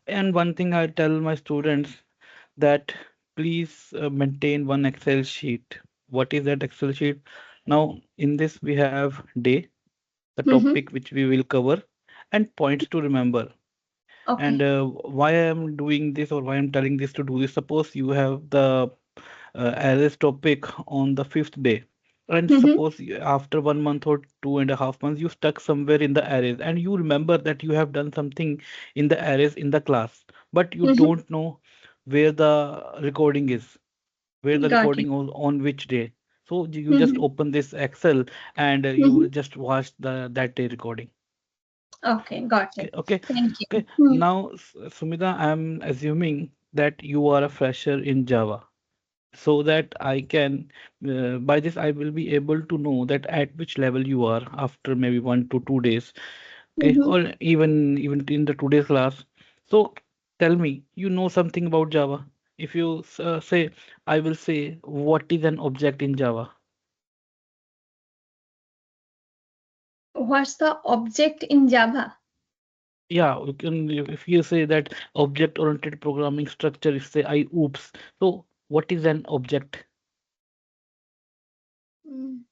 And one thing I tell my students that please maintain one Excel sheet. What is that Excel sheet? Now, in this we have day, the Mm-hmm. topic which we will cover, and points to remember. And Okay. why I am doing this or why I'm telling this to do this. Suppose you have the arrays topic on the fifth day, and Mm-hmm. suppose after 1 month or 2.5 months you stuck somewhere in the arrays, and you remember that you have done something in the arrays in the class, but you Mm-hmm. don't know where the recording is, where the Got it. recording on which day. So you just Mm-hmm. open this Excel and Mm-hmm. you just watch the that day recording. Okay, got Okay, it. okay, Thank you. okay. Now, Sumita, I'm assuming that you are a fresher in Java, so that I can, by this, I will be able to know that at which level you are after maybe 1 to 2 days, okay, Mm-hmm. or even in the today's class. So tell me, you know something about Java. If you say, I will say, what is an object in Java? What's the object in Java? Yeah, you can. If you say that object-oriented programming structure is say, I oops. So what is an object? Mm.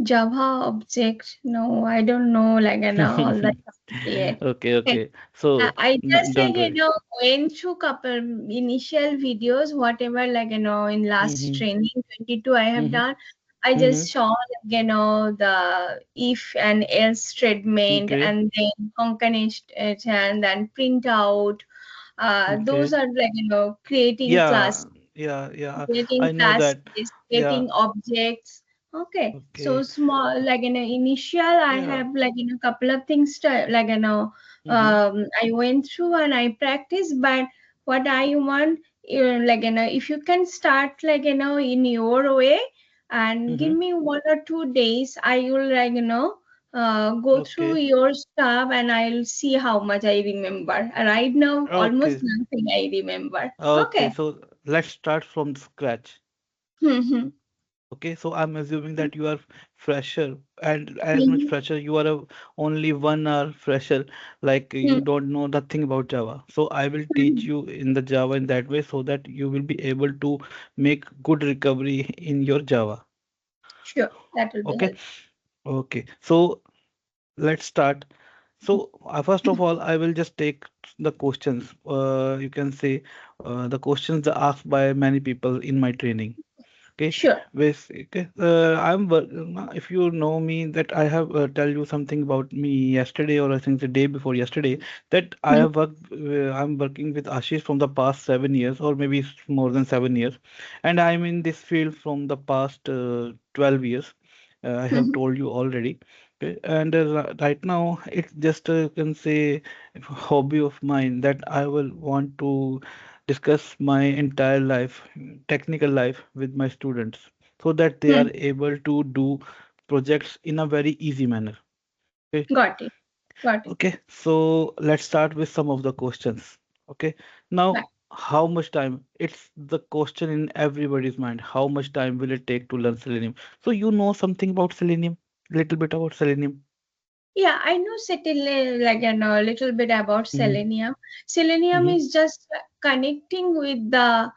Java object? No, I don't know. Like, all that yet. Okay, Okay. okay. So I just don't worry. went through couple initial videos, whatever in last Mm-hmm, training 22 I have mm-hmm, done. I mm-hmm. just saw the if and else statement Okay, and then concatenation and then print out. Those okay. are creating Yeah, class, yeah, yeah. creating I know that. classes, Yeah, creating objects. Okay, so okay. small initial, I Yeah. have a couple of things to, Mm-hmm, I went through and I practiced. But what I want, if you can start in your way and give mm-hmm. me 1 or 2 days, I will go through Okay, your stuff and I'll see how much I remember. Right now, almost okay, nothing I remember. okay. Okay. So let's start from the scratch. Hmm. Okay, so I'm assuming that you are fresher, and as much Hmm. fresher, you are only 1 hour fresher, like you don't know nothing about Java. So I will teach Hmm. you in the Java in that way so that you will be able to make good recovery in your Java. Sure, that will be Okay, helpful. okay. So let's start. So first of all, I will just take the questions. You can say the questions asked by many people in my training. Okay, Sure. okay. If you know me, that I have tell you something about me yesterday, or I think the day before yesterday, that I Hmm. have worked. I'm working with Ashish from the past 7 years, or maybe it's more than 7 years, and I'm in this field from the past 12 years. I have Hmm. told you already. Okay, and right now it's just you can say hobby of mine that I will want to discuss my entire life, technical life with my students so that they are Hmm. able to do projects in a very easy manner. Okay, Got it. Got it. okay, so let's start with some of the questions. Okay, Right. now how much time? It's the question in everybody's mind. How much time will it take to learn Selenium? So you know something about Selenium, little bit about Selenium. Yeah, I know a little bit about Mm-hmm, Selenium. Selenium mm-hmm, is just connecting with the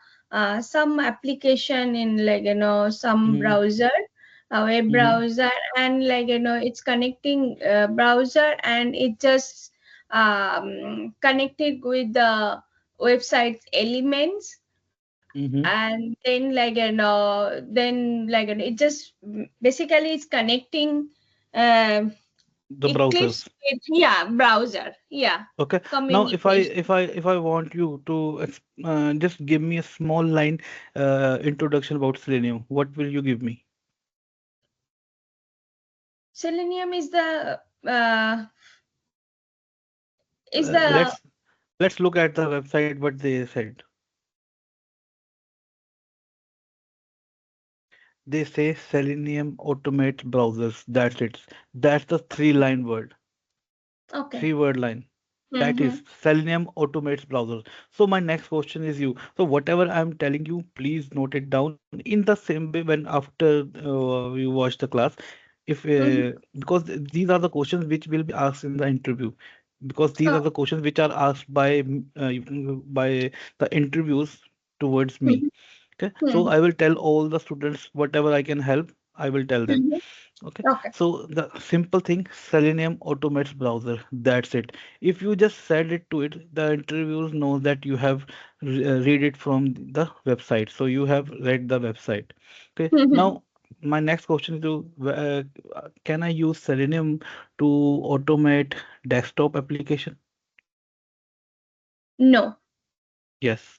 some application in some mm-hmm, browser, a web mm-hmm, browser, and it's connecting browser and it just connected with the website's elements. mm-hmm. And then it just basically it's connecting uh, The eclipse browsers. with, yeah, browser, yeah, Okay. Now, communication. if I want you to just give me a small line introduction about Selenium, what will you give me? Selenium is Uh, the let's let's look at the website what they said. They say Selenium automates browsers. That's it. That's the three-line word, okay. three-word line. That Mm-hmm. is Selenium automates browsers. So my next question is you. So whatever I'm telling you, please note it down in the same way when after you watch the class. If Mm-hmm. because these are the questions which will be asked in the interview. because these are Oh. the questions which are asked by the interviews towards me. Mhm. Okay, so Mhm. I will tell all the students whatever I can help, I will tell them. Mhm. Okay, Okay. so the simple thing, Selenium automates browser. That's it. If you just said it to it, the interviewers know that you have read it from the website. So you have read the website. Okay, Mhm. now my next question is to can I use Selenium to automate desktop application? No. Yes,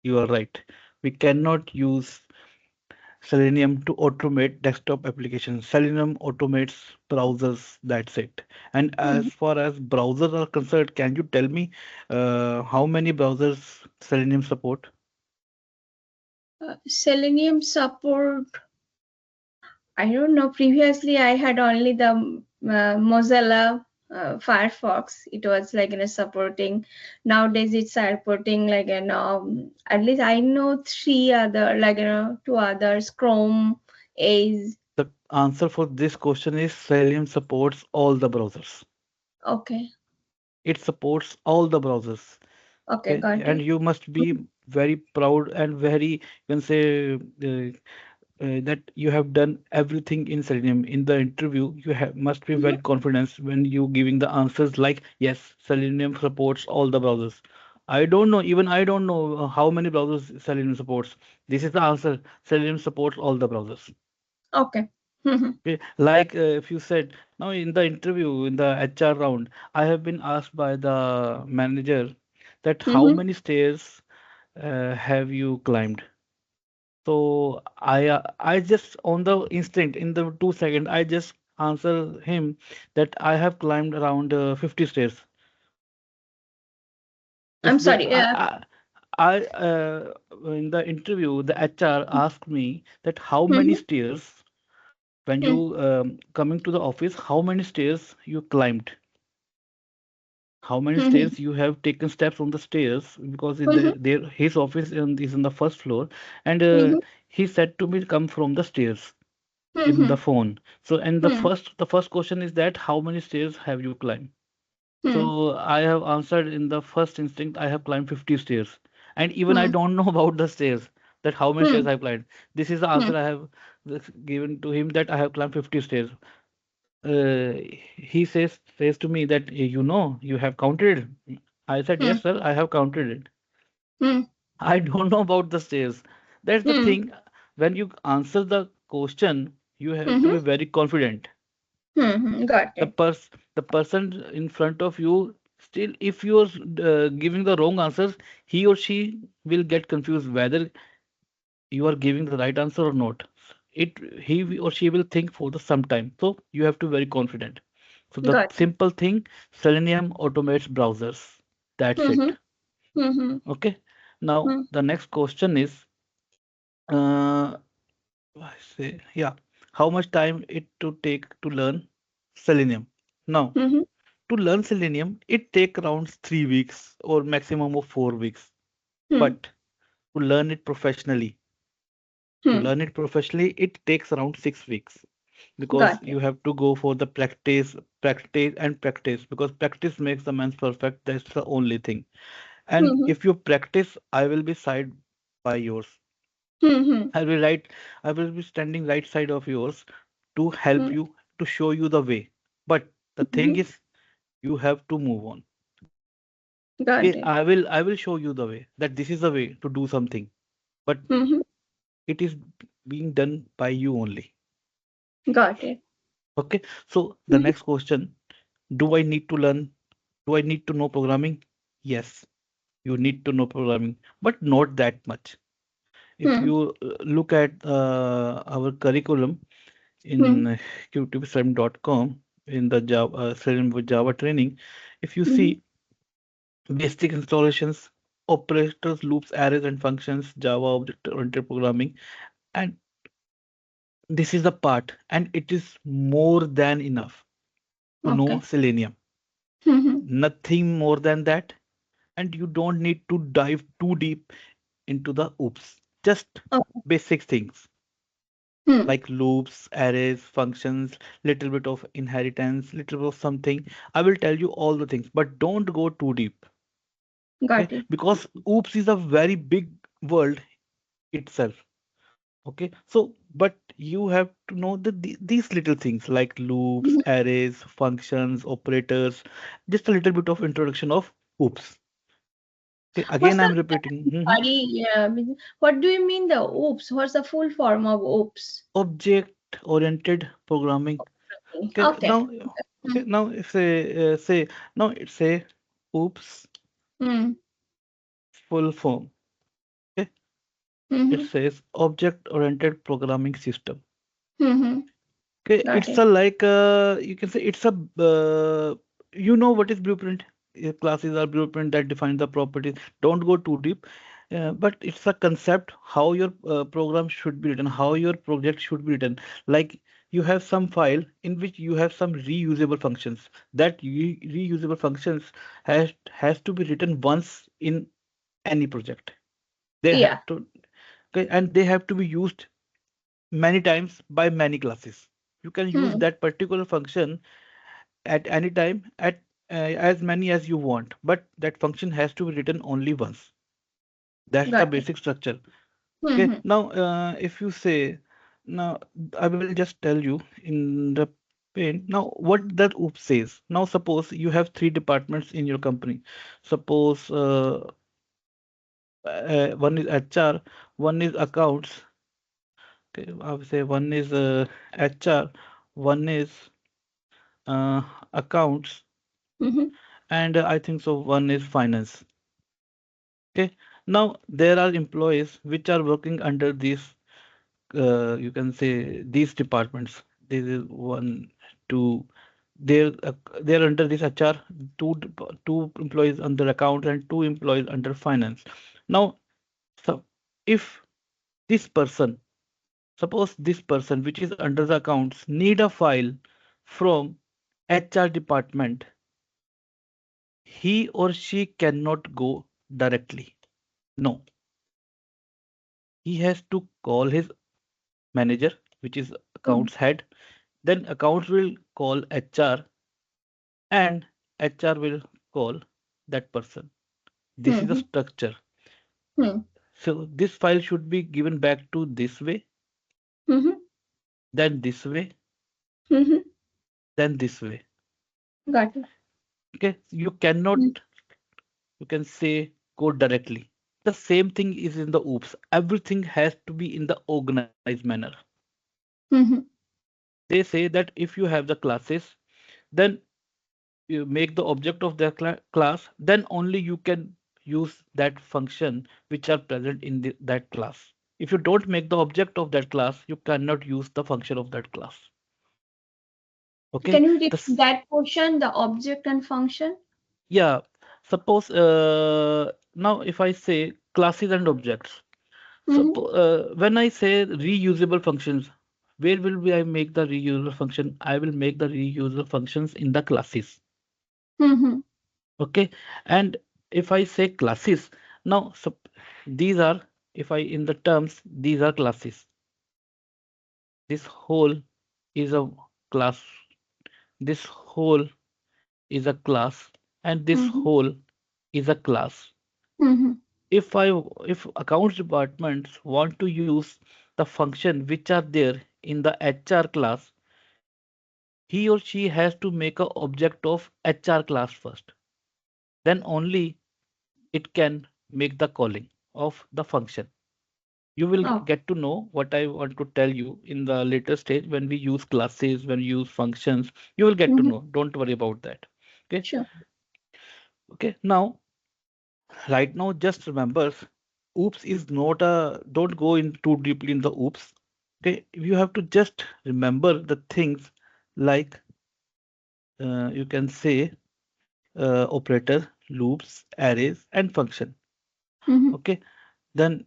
you are right. We cannot use Selenium to automate desktop applications. Selenium automates browsers, that's it. And Mhm. as far as browsers are concerned, can you tell me how many browsers Selenium support? Selenium support. I don't know. Previously, I had only the Mozilla Firefox. It was like supporting. Nowadays, it's supporting like at least I know three other like two others. Chrome, Edge. The answer for this question is Selenium supports all the browsers. Okay, It supports all the browsers. okay, Okay, got and it. you must be very proud and very, you can say, that you have done everything in Selenium. In the interview, you have must be Mhm. very confident when you giving the answers like, yes, Selenium supports all the browsers. I don't know, even I don't know how many browsers Selenium supports. This is the answer. Selenium supports all the browsers. Okay. Mhm. Okay, like if you said now in the interview in the HR round, I have been asked by the manager that how Mhm. many stairs have you climbed? So I just on the instant in the 2 seconds I just answer him that I have climbed around 50 stairs. I'm If the sorry. I in the interview the HR asked me that how many Mhm. stairs when Mhm. you coming to the office, how many stairs you climbed, how many Mhm. stairs you have taken steps on the stairs, because Mhm. there his office is in the first floor, and Mhm. he said to me come from the stairs in the Mhm. phone. So, and Mhm. the first question is that how many stairs have you climbed? Mhm. So I have answered in the first instinct I have climbed 50 stairs, and even I Mhm. don't know about the stairs, that how many stairs Mhm. I have climbed. This is the Mhm. answer I have given to him, that I have climbed 50 stairs. Uh, he says to me that you know you have counted it. I said Mhm. yes sir, I have counted it. Mhm. I don't know about the stairs. That's the Mhm. thing. When you answer the question, you have to Mhm. be very confident. Mhm. Got the it. pers the person in front of you, still if you're giving the wrong answers, he or she will get confused whether you are giving the right answer or not. It he or she will think for the some time, so you have to very confident. So the Got it. simple thing, Selenium automates browsers, that's Mhm. it. Mhm. Okay, now Mhm. the next question is uh I say, yeah, how much time it to take to learn Selenium? Now, Mhm. to learn Selenium, it take around 3 weeks or maximum of 4 weeks. Mhm. But to Mhm. learn it professionally, it takes around 6 weeks, because Got you it. have to go for the practice and practice, because practice makes the man perfect. That's the only thing. And Mhm. if you practice, I will be side by yours. Mhm. I will right, I will be standing right side of yours to help Mhm. you, to show you the way. But the thing Mhm. is, you have to move on. Got Okay, it. I will show you the way, that this is the way to do something, but Mhm. it is being done by you only. Got it. Okay, so the Mhm. next question, do I need to learn? Do I need to know programming? Yes, you need to know programming, but not that much. If Mhm. you look at our curriculum Mhm. in qtbsem.com in the Selenium with Java training, if you Mhm. see basic installations, operators, loops, arrays, and functions, Java object-oriented programming, and this is the part, and it is more than enough to know Okay. Selenium. Mhm. Nothing more than that, and you don't need to dive too deep into the oops. Just Okay. basic things. Hmm. like loops, arrays, functions, little bit of inheritance, little bit of something. I will tell you all the things, but don't go too deep. Okay, Got it. because oops is a very big world itself. Okay, so but you have to know these little things like loops, Mhm. arrays, functions, operators, just a little bit of introduction of oops. Okay, What's again the I'm repeating. sorry? What do you mean the OOPS? What's the full form of OOPS? Object oriented programming. Okay, Okay. now, okay, now if say now it's a oops Hmm. full form. Okay, it Mm-hmm. says object oriented programming system. Mm-hmm. Okay, Got it's it. a like you can say it's a you know what is blueprint. Classes are blueprint that define the properties. Don't go too deep, but it's a concept how your program should be written, how your project should be written. Like you have some file in which you have some reusable functions. That reusable functions has to be written once in any project. They have Yeah. to, okay, and they have to be used many times by many classes. You can use Hmm. that particular function at any time at as many as you want, but that function has to be written only once. That's the Got it. basic structure. Okay, Mm-hmm. now if you say now, I will just tell you in the paint now what that oops says. Now suppose you have three departments in your company. Suppose one is HR, one is accounts. Okay, I would say one is HR, one is uh, accounts, Mm-hmm. and I think so one is finance. Okay, now there are employees which are working under these you can say these departments. This is one, two. They're under this HR. Two employees under account and two employees under finance. Now, so if this person, suppose this person which is under the accounts need a file from HR department, he or she cannot go directly. No, he has to call his manager, which is accounts head. Then accounts will call HR and HR will call that person. This is the Mm-hmm. structure. Mm-hmm. So this file should be given back to this way, Mm-hmm. then this way, Mm-hmm. then this way. Got it. Okay, you cannot, you can say, go directly. The same thing is in the oops. Everything has to be in the organized manner. Mm-hmm. They say that if you have the classes, then you make the object of the class, then only you can use that function which are present in that class. If you don't make the object of that class, you cannot use the function of that class. Okay, Can you repeat this that portion, the object and function? yeah. Suppose now if I say classes and objects, Mm-hmm. when I say reusable functions, where will I make the reusable function? I will make the reusable functions in the classes. Mm-hmm. Okay, and if I say classes, now these are, if I in the terms, these are classes. This whole is a class. This whole is a class, and this Mm-hmm. whole is a class. Mm-hmm. If accounts departments want to use the function which are there in the HR class, he or she has to make a object of HR class first. Then only it can make the calling of the function. You will Oh, get to know what I want to tell you in the later stage when we use classes, when we use functions. You will get to mm-hmm. know. Don't worry about that. Okay. Sure. Okay. Now, right now, just remember, oops is not a. Don't go in too deeply in the oops. Okay. You have to just remember the things like you can say operator, loops, arrays, and function. Mm-hmm. Okay. Then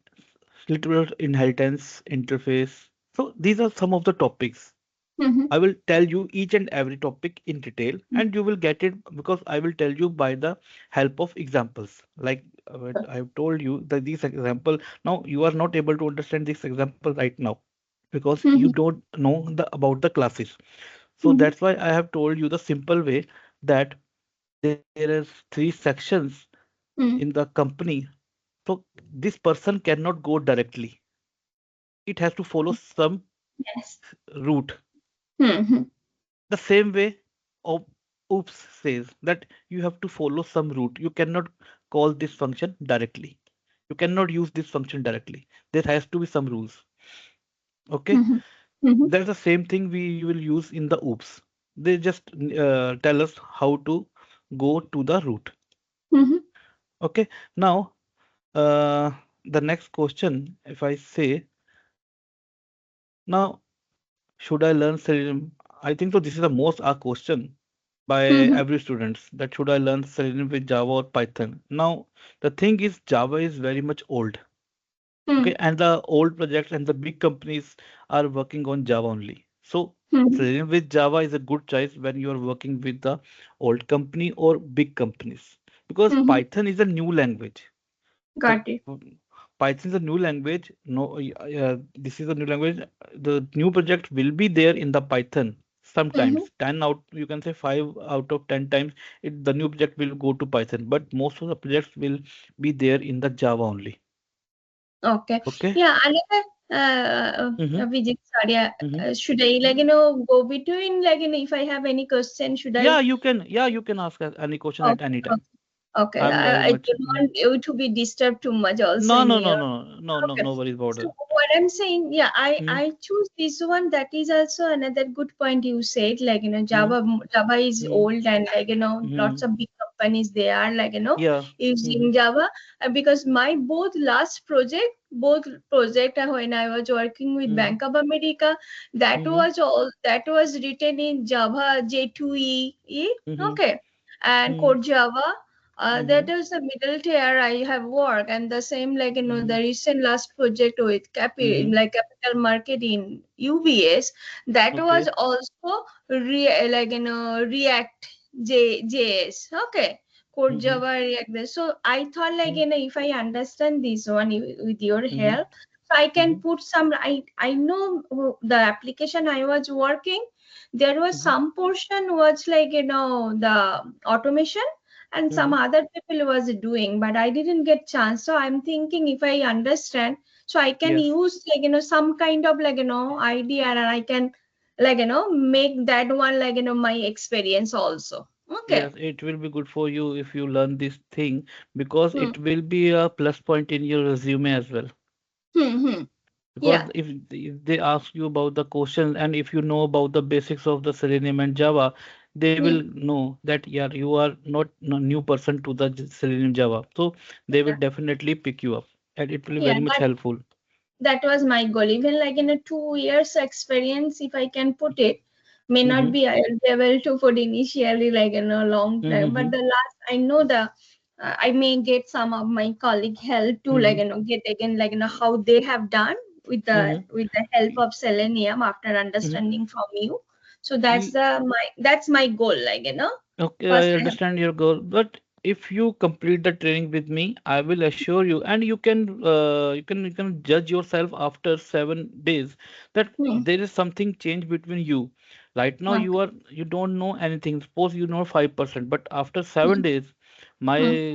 little bit of inheritance interface. So these are some of the topics. Mm-hmm. I will tell you each and every topic in detail, and you will get it because I will tell you by the help of examples. Like I've told you that these example, now you are not able to understand this example right now. because you Mhm. don't know about the classes. So Mhm. that's why I have told you the simple way that there is three sections in Mhm. the company. So this person cannot go directly. It has to follow some Yes. route. Mhm. The same way, op- oops says that you have to follow some route. You cannot call this function directly. You cannot use this function directly. There has to be some rules. Okay, Mhm. Mhm. that's the same thing we will use in the oops. They just tell us how to go to the route. Mhm. Okay, now uh, the next question, if I say now, should I learn Selenium? I think so. This is the most asked question by Mhm. every students, that should I learn Selenium with Java or Python? Now, the thing is Java is very much old. Okay, Mhm. and the old projects and the big companies are working on Java only. So Mhm. Selenium with Java is a good choice when you are working with the old company or big companies, because Mhm. Python is a new language. The Got it. Python is a new language. No, this is a new language. The new project will be there in the Python. Mhm. Sometimes 10 out, you can say 5 out of 10 times, the new project will go to Python. But most of the projects will be there in the Java only. Okay. Okay. Yeah, another Mm-hmm. Vijay, sorry, Mm-hmm. should I go between if I have any question, should I? Yeah, you can. Yeah, you can ask us any question at Okay, any time. okay. I'm very I much. don't want you to be disturbed too much also No, in no, no, here. no, no, no, Okay. no worries about So it. what I'm saying, yeah, Mm-hmm. I choose this one. That is also another good point you said. Mm-hmm. Java is old, and Mm-hmm. lots of big companies they are Yeah. Mm-hmm. using Java. Because my both project when I was working with Mm-hmm. Bank of America, Mm-hmm. that was written in Java J2E. Mm-hmm. Okay, and Mm-hmm. Code Java. Mm-hmm. That is the middle tier I have worked, and the same Mm-hmm. the recent last project with Mm-hmm. capital market in UBS, that was Okay. also React JS. Okay, Code Mm-hmm. Java React. So I thought if I understand this one with your Mm-hmm. help, so I can Mm-hmm. put some. I know the application I was working. There was Mm-hmm. some portion was the automation, and some Mm-hmm. other people was doing, but I didn't get chance. So I'm thinking if I understand, so I can Yes. use some kind of idea, and I can make that one my experience also. Okay. Yes, it will be good for you if you learn this thing, because Hmm. it will be a plus point in your resume as well. Hmm. Hmm. Because Yeah. if they ask you about the question, and if you know about the basics of the Selenium and Java, they Hmm. will know that yeah, you are not a new person to the Selenium Java. So they will Yeah. definitely pick you up, and it will be Yeah. very much helpful. That was my goal. Even in a 2 years experience, if I can put it, may not Mm-hmm. be I'll be able to put initially in a long time, but Mm-hmm. the last I know I may get some of my colleague help to Mm-hmm. get again how they have done Mm-hmm. with the help of Selenium after Mm-hmm. understanding from you. So You, that's my goal. Okay, First I I have. understand your goal, but if you complete the training with me, I will assure you, and you can judge yourself after 7 days, that Hmm. there is something changed between you. Right now, Okay. you don't know anything. Suppose you know 5%, but after Hmm. 7 days, Hmm. my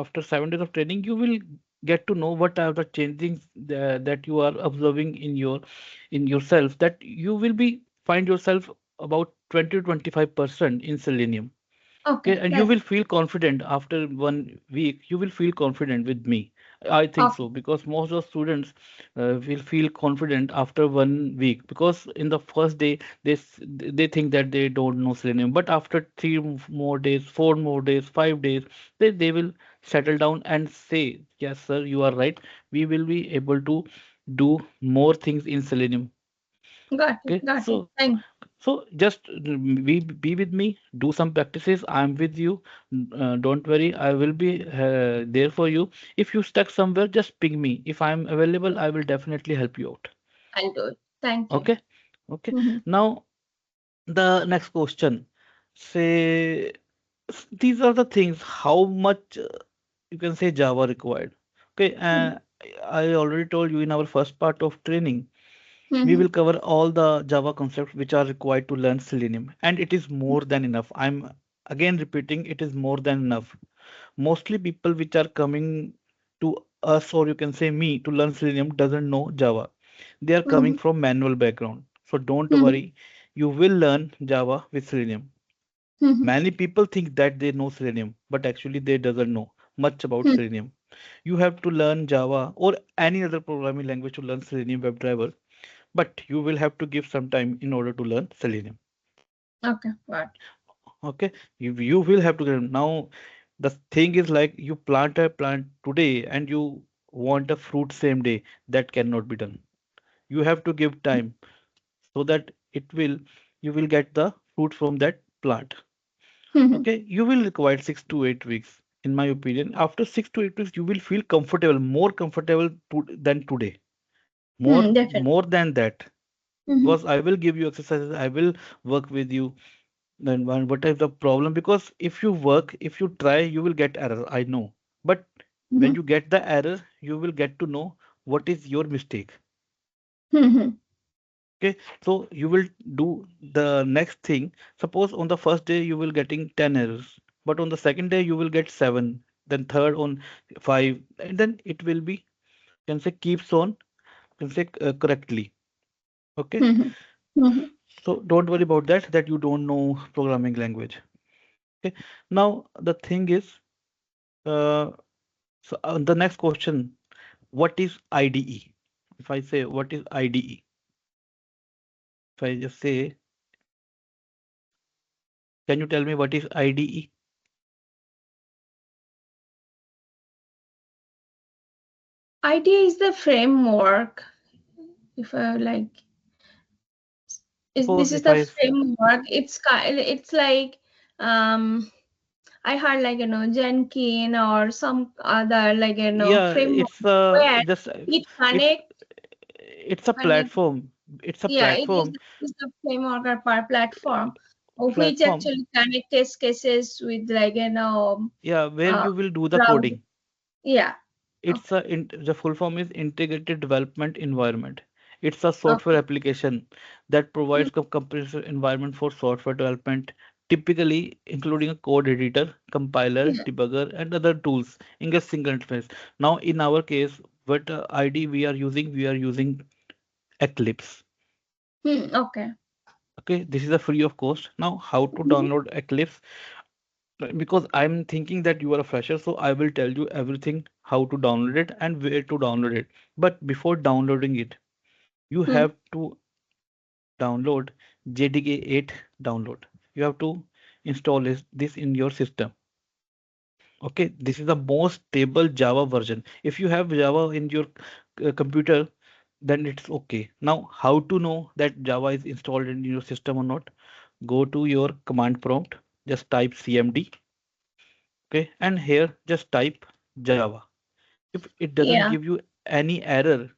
after 7 days of training, you will get to know what are the changes that you are observing in yourself. That you will be find yourself about 20 to 25% in Selenium. Okay, Okay. and you That's will feel confident after 1 week. You will feel confident with me. I think okay. so, because most of the students will feel confident after 1 week, because in the first day they think that they don't know Selenium, but after more days, 4 more days, 5 days, they will settle down and say, yes, sir, you are right. We will be able to do more things in Selenium. Got it. Okay, Got it. Thank. just be with me, do some practices. I'm with you. Don't worry, I will be there for you. If you stuck somewhere, just ping me. If I'm available, I will definitely help you out. I'll do it. Thank you. Okay, okay. Mhm. Now the next question. Say these are the things. How much you can say Java required? Okay, Mhm. I already told you in our first part of training We will Mm-hmm. cover all the Java concepts which are required to learn Selenium, and it is more than enough. I'm again repeating, it is more than enough. Mostly people which are coming to us, or you can say me, to learn Selenium doesn't know Java. They are coming Mm-hmm. from manual background. So don't Mm-hmm. worry, you will learn Java with Selenium. Mm-hmm. Many people think that they know Selenium, but actually they doesn't know much about Mm-hmm. Selenium. You have to learn Java or any other programming language to learn Selenium WebDriver, but you will have to give some time in order to learn Selenium. Okay, got. Okay, you will have to learn. Now the thing is like you plant a plant today and you want a fruit same day. That cannot be done. You have to give time so that it will you will get the fruit from that plant. Mm-hmm. Okay, you will require 6 to 8 weeks. In my opinion, after 6 to 8 weeks, you will feel comfortable, more comfortable than today. Hmm, definitely. More than that. Mm-hmm. Because I will give you exercises, I will work with you. Then what is the problem? Because if you work, if you try, you will get error. I know. But when Mm-hmm. you get the error, you will get to know what is your mistake. Mm-hmm. Okay, so you will do the next thing. Suppose on the first day you will getting 10 errors, but on the second day you will get 7, then third on 5, and then it will be, can say, keeps on, can say, correctly. Okay, Mm-hmm. Mm-hmm. so don't worry about that you don't know programming language. Okay, now the thing is, uh, the next question, what is IDE? If I say what is IDE, if I just say, can you tell me what is IDE? Idea is the framework. If I like, is this Suppose is if the I framework. It's kind. It's like I heard like Jenkins or some other like Yeah, framework it's where just it it's connect it's a when it platform. It's a yeah it platform is the framework or per platform which platform. actually connect test cases with like Yeah, where uh you will do the browser. coding. Yeah. It's Okay. the full form is integrated development environment. It's a software Okay. application that Mm, provides a comprehensive environment for software development, typically including a code editor, compiler, yeah. debugger, and other tools in a single interface. Now, in our case, what ID we are using Eclipse. Okay. Okay, this is a free of cost. Now, how to Mhm. download Eclipse? Because I'm thinking that you are a fresher, so I will tell you everything how to download it and where to download it. But before downloading it, you Mm, have to download JDK 8 download. You have to install this in your system. Okay, this is the most stable Java version. If you have Java in your computer, then it's okay. Now, how to know that Java is installed in your system or not? Go to your command prompt, just type cmd, okay, and here just type Java. If it doesn't yeah. give you any error,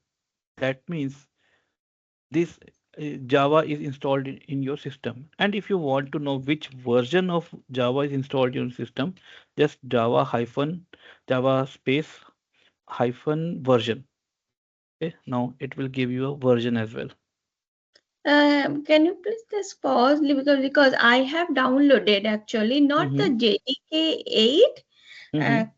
that means this Java is installed in your system. And if you want to know which version of Java is installed in your system, just Java space hyphen version. Okay, now it will give you a version as well. Can you please just pause because I have downloaded actually not the Mm-hmm. JDK 8 uh, Mm-hmm.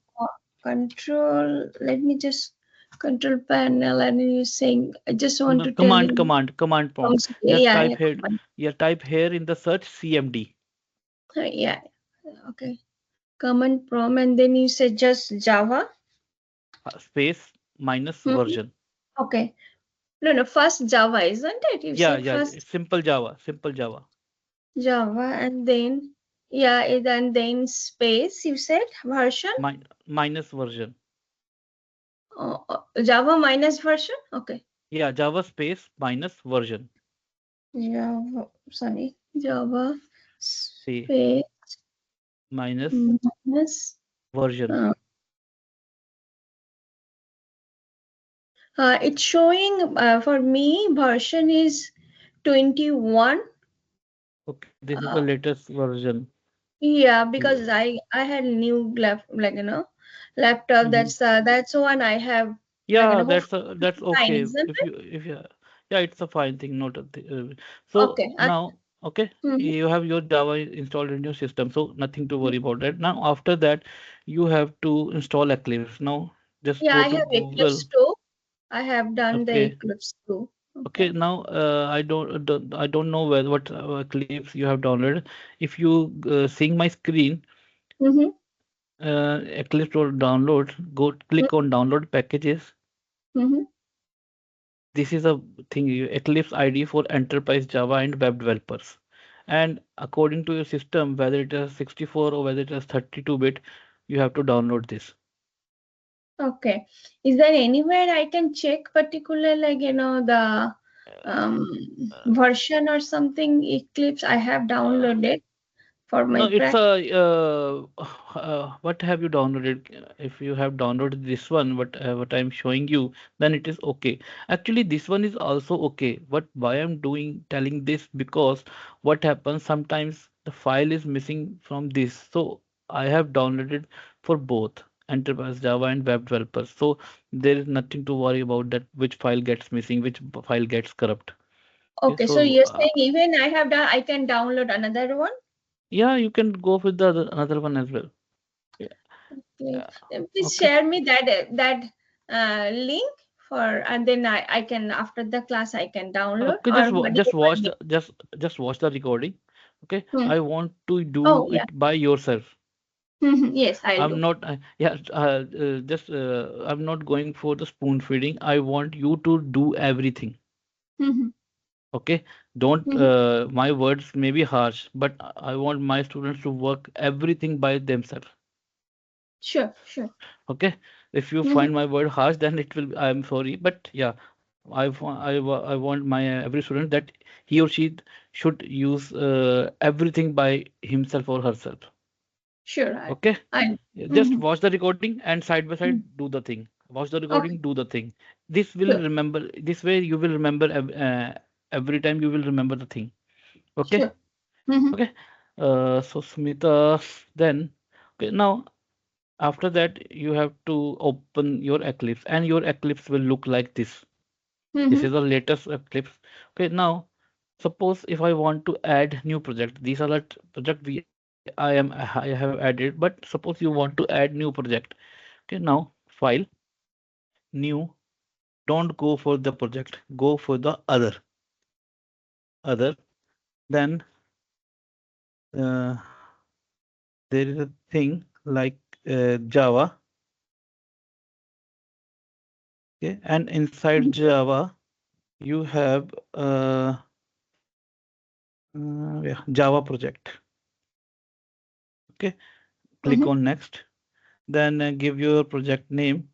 control. Let me just control panel and you saying I just want No, to tell you. command prompt. Just Yeah, type yeah, here. Yeah, type here in the search CMD yeah. Okay. Command prompt and then you say just Java. space minus Mhm. version. Okay. No, no. First Java, isn't it? You Yeah, said yeah, first simple Java, simple Java. Java and then yeah, and then space. You said version. Minus version. Java minus version. Okay. Yeah, Java space minus version. Java. Sorry. Java Say space minus minus. version. Uh, it's showing for me version is 21. Okay, this is the Uh, latest version. yeah, Yeah. because I had new laptop. Mhm. That's one I have Yeah, hopefully that's fine, okay. isn't If it? you if you Yeah, it's a fine thing, not a so Okay. now, okay, Mhm. you have your Java installed in your system, so nothing to worry about that. Now after that, you have to install Eclipse. Now just Yeah, go I to have Google. Eclipse too. I have done the Okay, Eclipse too. okay. Okay. Now I don't know whether what Eclipse you have downloaded. If you seeing my screen, Mm-hmm. Eclipse or download, go click on download packages. Mm-hmm. This is a thing, Eclipse IDE for enterprise Java and web developers. And according to your system, whether it is 64 or whether it is 32-bit, you have to download this. Okay. Is there anywhere I can check particular, like, the um, version or something Eclipse I have Uh, downloaded for No, my it's practice? a what have you downloaded? If you have downloaded this one, what I'm showing you, then it is okay. Actually, this one is also okay. But why I'm doing telling this, because what happens sometimes the file is missing from this. So I have downloaded for both Enterprise Java and web developers. So there is nothing to worry about that which file gets missing, which file gets corrupt. Okay, Okay, so so you're saying even I have done, I can download another one? yeah, you can go with the another one as well. Yeah. Please, Yeah. please Okay. share me that link for, and then I can, after the class I can download, Okay, or what do you just want watch me? just watch the recording. Okay, Hmm. I want to Oh do yeah. it by yourself. Yes, I'll I'm do. not yeah just I'm not going for the spoon feeding. I want you to do everything. Hmm. Okay, don't Hmm. my words may be harsh, but I want my students to work everything by themselves. Sure, sure. Okay, if you Hmm. find my word harsh, then it will, I'm sorry, but yeah, I want my every student that he or she should use everything by himself or herself. Sure, Okay, I'll. yeah, just Hmm. watch the recording and side by side do the thing. Watch the recording, Okay, do the thing. This will sure, remember, this way you will remember every time you will remember the thing. Okay, sure. Hmm. okay. So Smita, then okay, now after that you have to open your Eclipse, and your Eclipse will look like this. This Hmm. is the latest Eclipse. Okay, now suppose if I want to add new project, these are the project I have added, but suppose you want to add new project. Okay, now file, new, don't go for the project, go for the other. Then uh, there is a thing like Java. Okay, and inside Java you have yeah, Java project. Okay, click Hmm. on next. Then give your project name.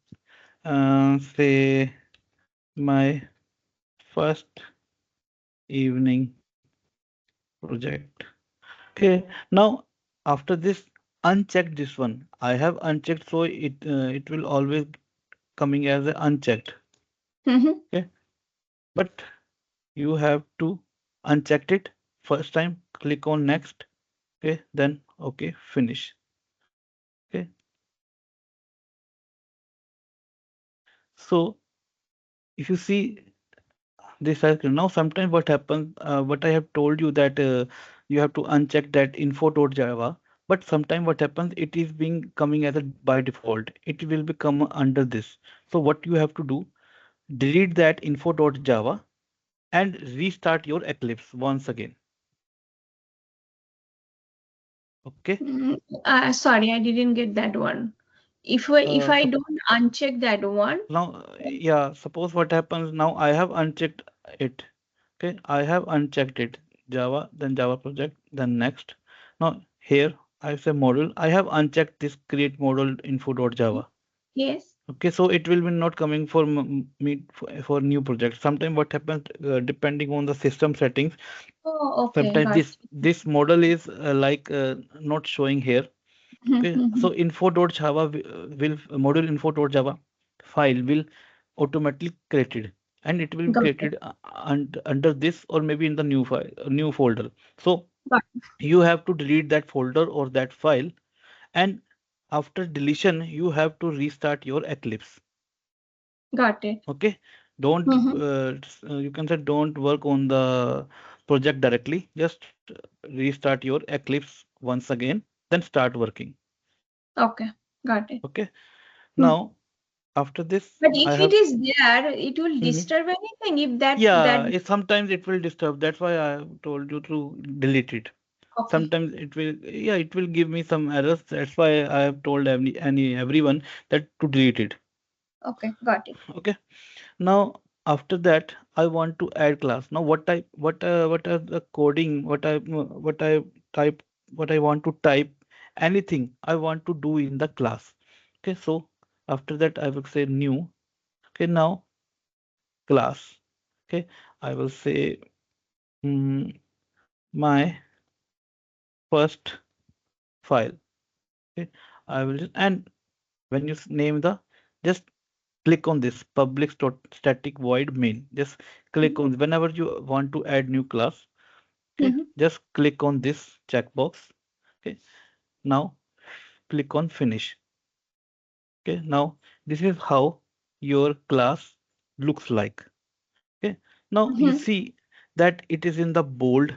Say my first evening project. Okay, now after this, uncheck this one. I have unchecked, so it will always coming as a unchecked. Hmm. Okay, but you have to uncheck it first time. Click on next. Okay, then okay, finish. Okay, so if you see this cycle. Now, sometimes what happens, what I have told you that you have to uncheck that info.java, but sometimes what happens, it is being coming as a by default. It will become under this. So what you have to do, delete that info.java and restart your Eclipse once again. Okay. Sorry, I didn't get that one. If I So don't uncheck that one, now, yeah, suppose what happens now, I have unchecked it. Okay, I have unchecked it. Java, then Java project, then next. Now here I say module. I have unchecked this create module info.java. yes. Okay, so it will be not coming for me for new project. Sometimes what happens, depending on the system settings, Oh, okay, sometimes got this model is not showing here. Okay, it. so info.java will module info.java file will automatically created, and it will be Got it. created under this or maybe in the new file, new folder. So Got you have to delete that folder or that file, and after deletion you have to restart your Eclipse. got it. Okay, Don't Mm-hmm. you can say don't work on the project directly. Just restart your Eclipse once again, then start working. Okay, got it. Okay. Hmm. Now after this But I if it have. is there, it will Mhm. disturb anything if that. Yeah, sometimes it will disturb. That's why I told you to delete it. Okay, Sometimes it will, yeah, it will give me some errors. That's why I have told everyone that to delete it. okay, got it. Okay. Now after that, I want to add class. Now what are the coding? What I type? What I want to type? Anything I want to do in the class. Okay. So after that, I will say new. Okay. Now class. Okay. I will say mm, my first file. Okay. I will just, and when you name the, just click on this public static void main. Just click on whenever you want to add new class. Okay, Mm-hmm. just click on this checkbox. Okay, now click on finish. Okay, now this is how your class looks like. Okay, now you Mm-hmm. see that it is in the bold,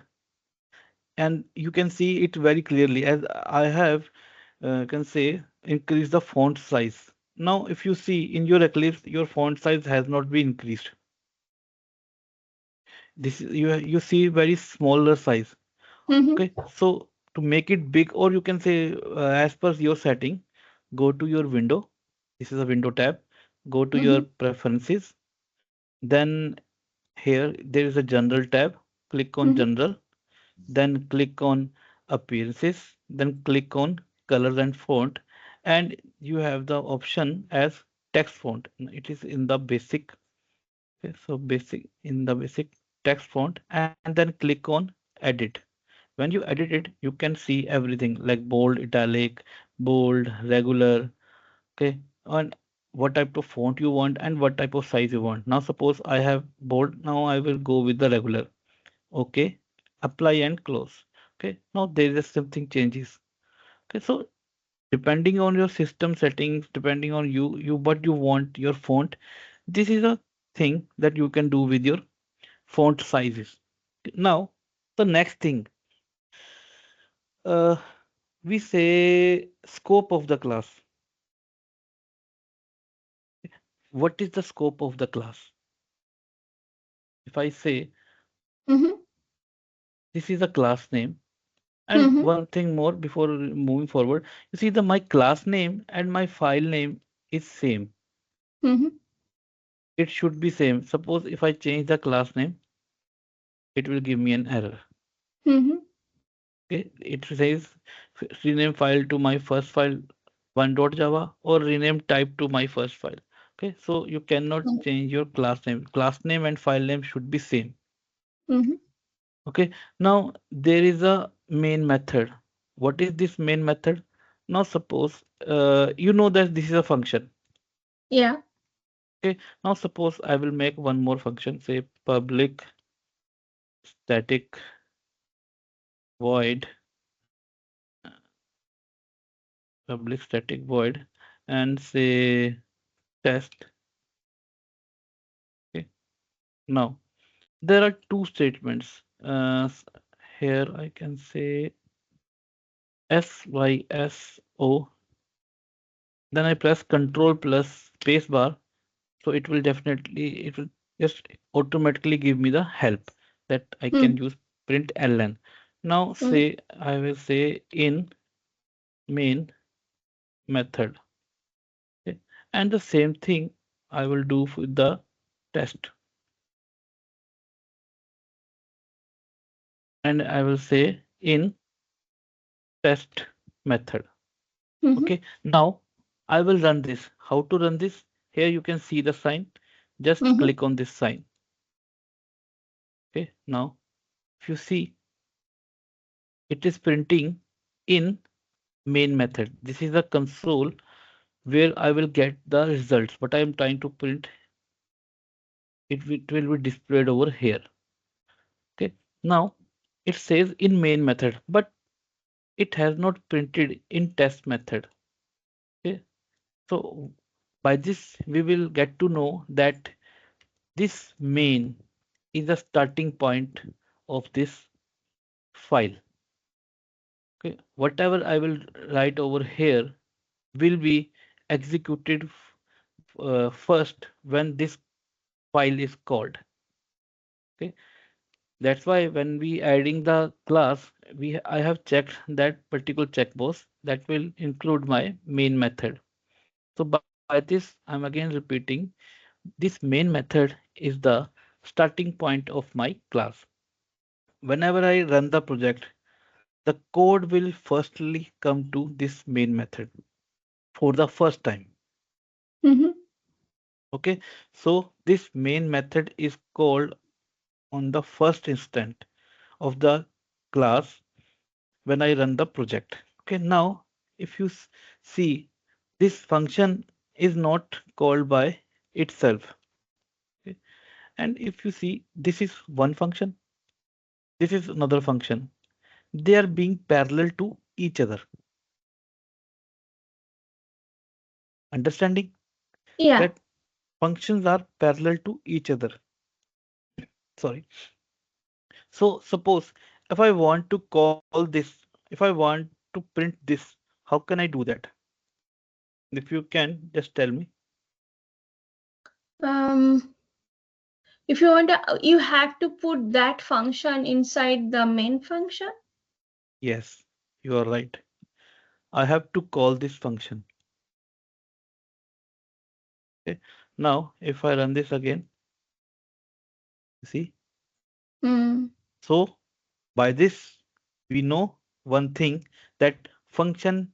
and you can see it very clearly as I have can say increase the font size. Now if you see in your Eclipse, your font size has not been increased. This is, you see very smaller size. Mm-hmm. Okay, so to make it big, or you can say as per your setting, go to your window. This is a window tab. Go to your Mm-hmm. preferences. Then here there is a general tab. Click on Mm-hmm. general. Then click on appearances. Then click on colors and font, and you have the option as text font. It is in the basic. Okay, so basic in the basic text font, and then click on edit. When you edit it, you can see everything like bold, italic, bold, regular. Okay, and what type of font you want and what type of size you want. Now suppose I have bold, now I will go with the regular. Okay, apply and close. Okay, now there is something changes. Okay, so depending on your system settings, depending on you what you want your font, this is a thing that you can do with your font sizes. Now the next thing, uh, we say scope of the class. What is the scope of the class? If I say Mm-hmm. this is a class name, and Mm-hmm. one thing more before moving forward, you see the my class name and my file name is same. Mm-hmm. It should be same. Suppose if I change the class name, it will give me an error. Mm-hmm. Okay, it says rename file to my first file 1.java or rename type to my first file. Okay, so you cannot change your class name. Class name and file name should be same. Mm-hmm. Okay, now there is a main method. What is this main method? Now suppose you know that this is a function. Yeah. Okay, now suppose I will make one more function, say static void public static void and say test. Okay, now there are two statements. Here I can say syso. Then I press Control plus space bar. So it will just automatically give me the help that I can Mm-hmm. use print ln. Now say I will say in main method. Okay? And the same thing I will do with the test. And I will say in test method. Mm-hmm. Okay, now I will run this. How to run this? Here you can see the sign. Just Mm-hmm. click on this sign. Okay, now if you see, it is printing in main method. This is a console where I will get the results. What I am trying to print, it will be displayed over here. Okay, now it says in main method, but it has not printed in test method. Okay, so by this we will get to know that this main is the starting point of this file. Okay, whatever I will write over here will be executed first when this file is called. Okay, that's why when we adding the class, I have checked that particular checkbox that will include my main method. So by this, I'm again repeating, this main method is the starting point of my class. Whenever I run the project, the code will firstly come to this main method for the first time. Mm-hmm. Okay, so this main method is called on the first instant of the class when I run the project. Okay, now if you see, this function is not called by itself. Okay? And if you see, this is one function, this is another function. They are being parallel to each other. Understanding Yeah. that functions are parallel to each other. Sorry. So suppose if I want to call this, if I want to print this, how can I do that? If you can, just tell me. Um, if you want to, you have to put that function inside the main function. Yes, you are right. I have to call this function. Okay. Now, if I run this again, see, Mm. so by this, we know one thing that function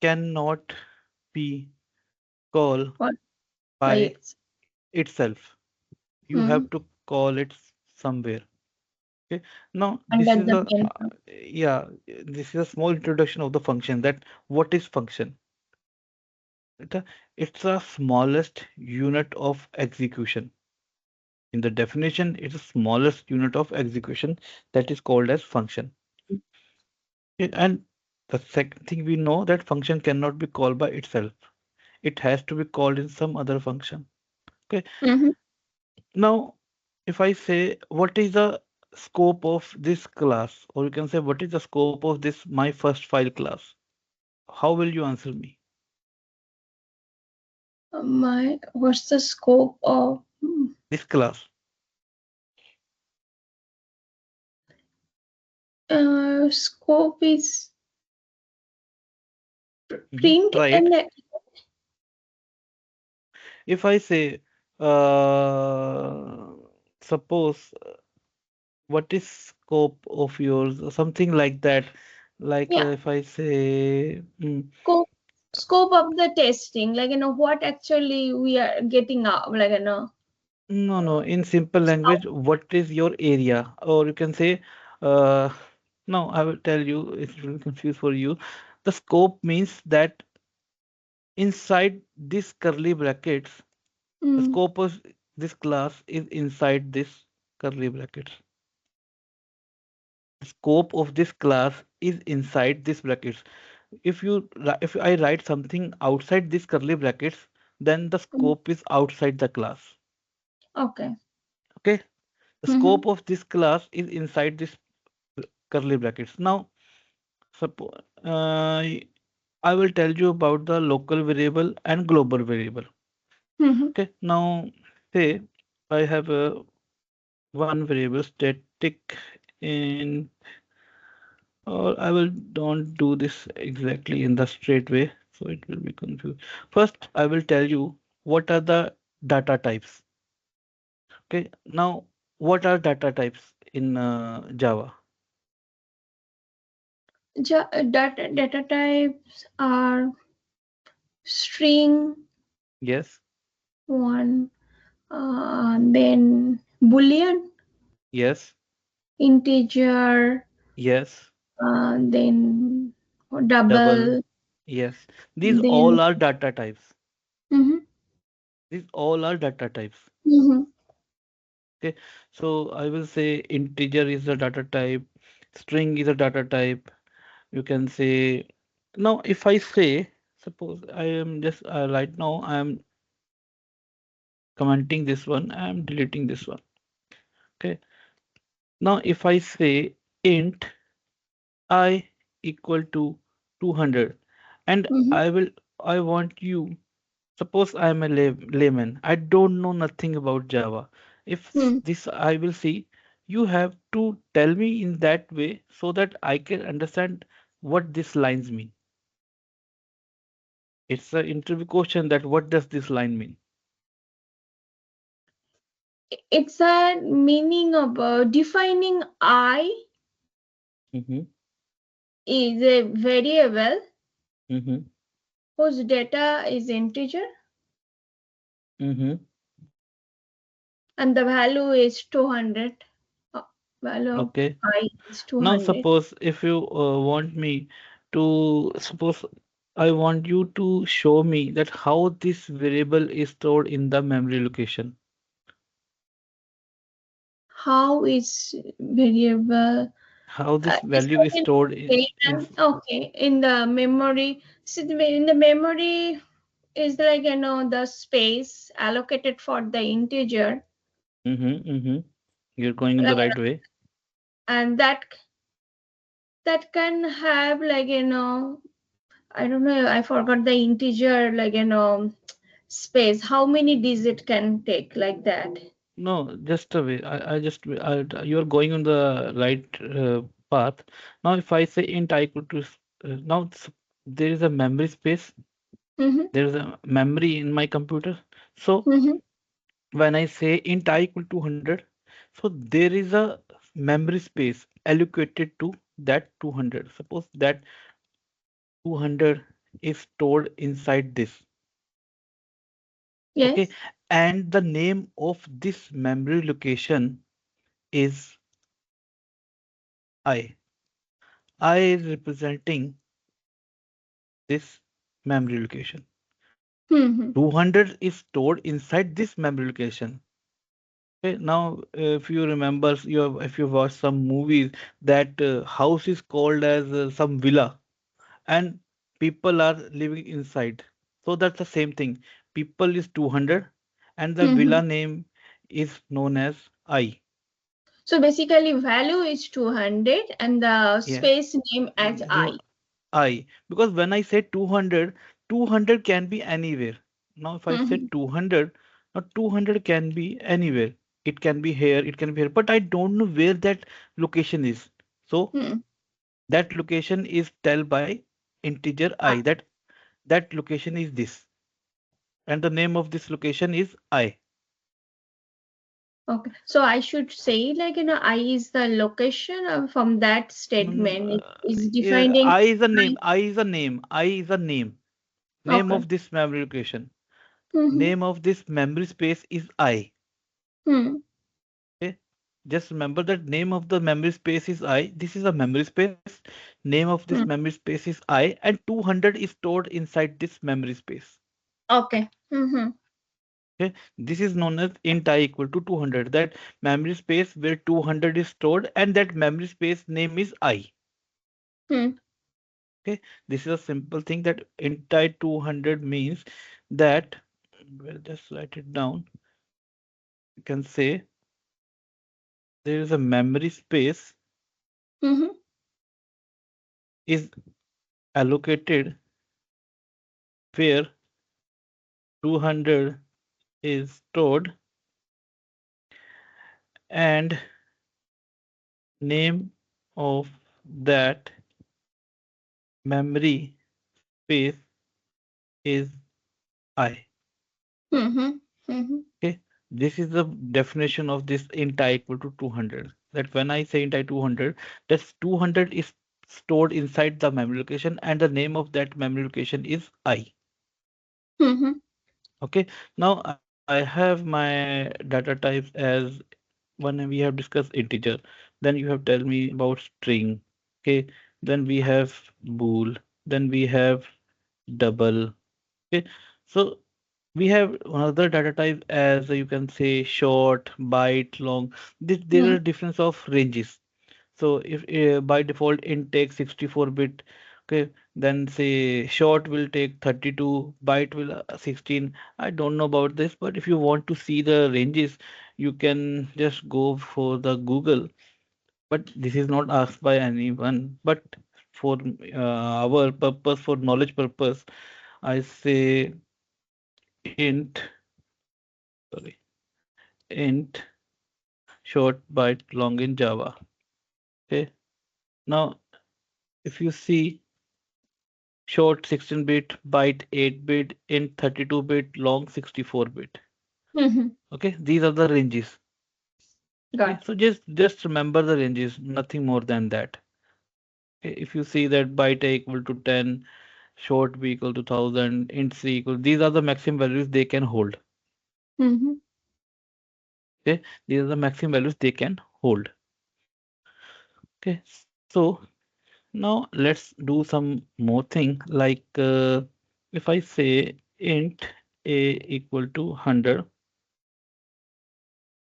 cannot be called What? Oh, by yes. itself. You Mm. have to call it somewhere. Okay. Now, Under this is the the main function. yeah, this is a small introduction of the function. That what is function? It, it's the smallest unit of execution. In the definition, it's the smallest unit of execution that is called as function. And the second thing we know that function cannot be called by itself. It has to be called in some other function. Okay. Mm-hmm. Now, if I say what is the scope of this class, or you can say what is the scope of this my first file class, how will you answer me? What's the scope of This class. scope is print Try and it. If I say, uh, suppose what is scope of yours, or something like that. Like yeah, if I say, scope scope of the testing, like what actually we are getting out, like no, no, in simple language, what is your area? Or you can say, uh, no, I will tell you, it will be confused for you. The scope means that inside this curly brackets, the mm, scope of this class is inside this curly brackets. The scope of this class is inside this brackets. If I write something outside these curly brackets, then the mm, scope is outside the class. okay. Okay, the Mm-hmm. scope of this class is inside this curly brackets. Now, suppose I will tell you about the local variable and global variable. Mm-hmm. Okay, now say I have a one variable static in, or I will don't do this exactly in the straight way, so it will be confused. First, I will tell you what are the data types. Okay, now what are data types in Java? Data types are string Yes, one, then boolean, yes, integer, yes, then double, double, yes. These then all are data types. mm-hmm, These all are data types. mm-hmm, Okay, so I will say integer is a data type, string is a data type. You can say, now if I say suppose I am just right now I am commenting this one, I am deleting this one. Okay. Now if I say int I equal to 200, and Mm-hmm. I want you, suppose I am a layman, I don't know nothing about Java. If Hmm. this I will see, you have to tell me in that way so that I can understand what these lines mean. It's an interview question that what does this line mean? It's a meaning of defining I Mm-hmm, is a variable mm-hmm, whose data is integer mm-hmm. and the value is 200. Uh, Value of Okay. I is Now 200. suppose if you want me to suppose I want you to show me that how this variable is stored in the memory location. How is variable? How this It's value is like stored in. in okay in the memory. So in the memory is like the space allocated for the integer, Mm-hmm, mm-hmm. You're going in like the right way. and that can have I don't know, I forgot the integer space. How many digit can take like that? No, just a way. You're going on the right path. Now, if I say int I equal to there is a memory space. Mm-hmm, There is a memory in my computer. So mm-hmm. when I say int I equal to 200, so there is a memory space allocated to that 200. Suppose that 200 is stored inside this. Okay, Yes. and the name of this memory location is I. I representing this memory location. Mm-hmm, 200 is stored inside this memory location. Okay, now if you remember, if you watch some movies, that house is called as some villa, and people are living inside. So that's the same thing. People is 200, and the mm-hmm. villa name is known as I. So basically, value is 200 and the Yeah, space name as name I. I. Because when I say 200, 200 can be anywhere. Now, if I say Mm-hmm, 200, now 200 can be anywhere. It can be here, it can be here, but I don't know where that location is. So hmm. that location is tell by integer I. That location is this, and the name of this location is I. Okay. So I should say I is the location from that statement. It is Yeah, defining I is a I. name. I is a name. I is a name. Name Okay. of this memory location. Mm-hmm. Name of this memory space is I. Hmm. Okay. Just remember that name of the memory space is I. This is a memory space. Name of this Hmm. memory space is I, and 200 is stored inside this memory space. Okay. Mm-hmm. Okay. This is known as int I equal to 200. That memory space where 200 is stored, and that memory space name is I. Hmm. Okay. This is a simple thing that int I 200 means that, well, just write it down. You can say there is a memory space Mm-hmm. is allocated where 200 is stored, and name of that memory space is I. Mm-hmm. Mm-hmm. Okay, this is the definition of this int I equal to 200. That when I say int I 200, that's 200 is stored inside the memory location, and the name of that memory location is I. Mm-hmm. Okay, now I have my data types as one we have discussed integer, then you have tell me about string. Okay, then we have bool, then we have double. Okay, so we have another data type as you can say short, byte, long. There Hmm. are difference of ranges. So if by default int takes 64 bit, Okay, then say short will take 32, byte will 16. I don't know about this, but if you want to see the ranges, you can just go for the Google. But this is not asked by anyone. But for our purpose, for knowledge purpose, I say int, sorry, int short byte long in Java. Okay. Now, if you see short 16-bit, byte 8-bit, int 32-bit, long 64-bit. Mm-hmm. Okay, these are the ranges. Okay, Got so just remember the ranges, nothing more than that. Okay, if you see that byte A equal to 10, short B equal to 1000, int C equal, these are the maximum values they can hold. it. Mm-hmm. Okay, these are the maximum values they can hold. Okay, so now let's do some more thing like if I say int A equal to 100,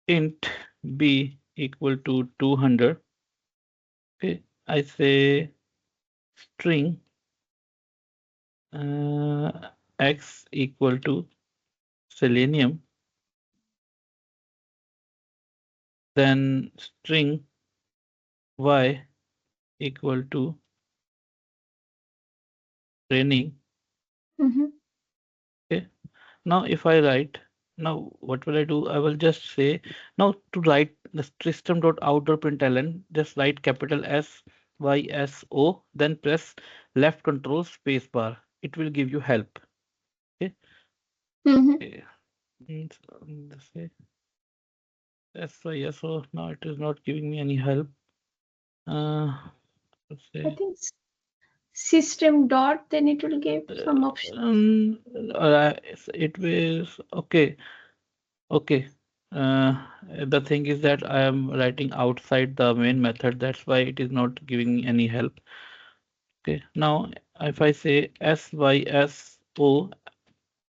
int B equal to 200. Okay, I say string x equal to selenium, then string y equal to training. Mm-hmm. Okay, now if I write, now what will I do? I will just say, now to write the system.out.println, just write capital S Y S O, then press left control space bar. It will give you help. Okay. Mm-hmm. Okay. Say S Y S O. Now it is not giving me any help. Uh, let's I say. think system dot, then it will give some option. Um, it was okay. Okay. Uh, the thing is that I am writing outside the main method. That's why it is not giving me any help. Okay. Now, if I say SYSO,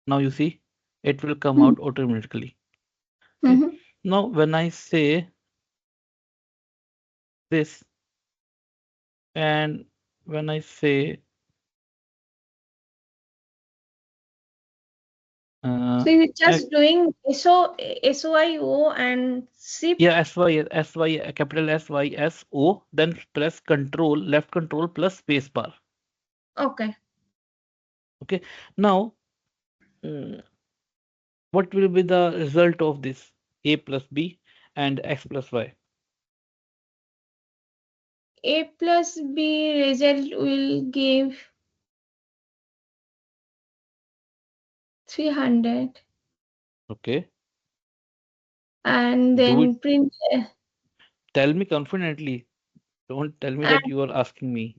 now you see it will come out automatically. Okay. Mm-hmm. Now, when I say this and when I say uh, So you're X, just doing SOIO and SIP. yeah, capital SYSO, then press control, left control plus space bar. Okay. Okay. Now, uh, what will be the result of this a plus b and x plus y? A plus B result will give 300, Okay, and do it. then print Tell me confidently. Don't tell me that and, you are asking me.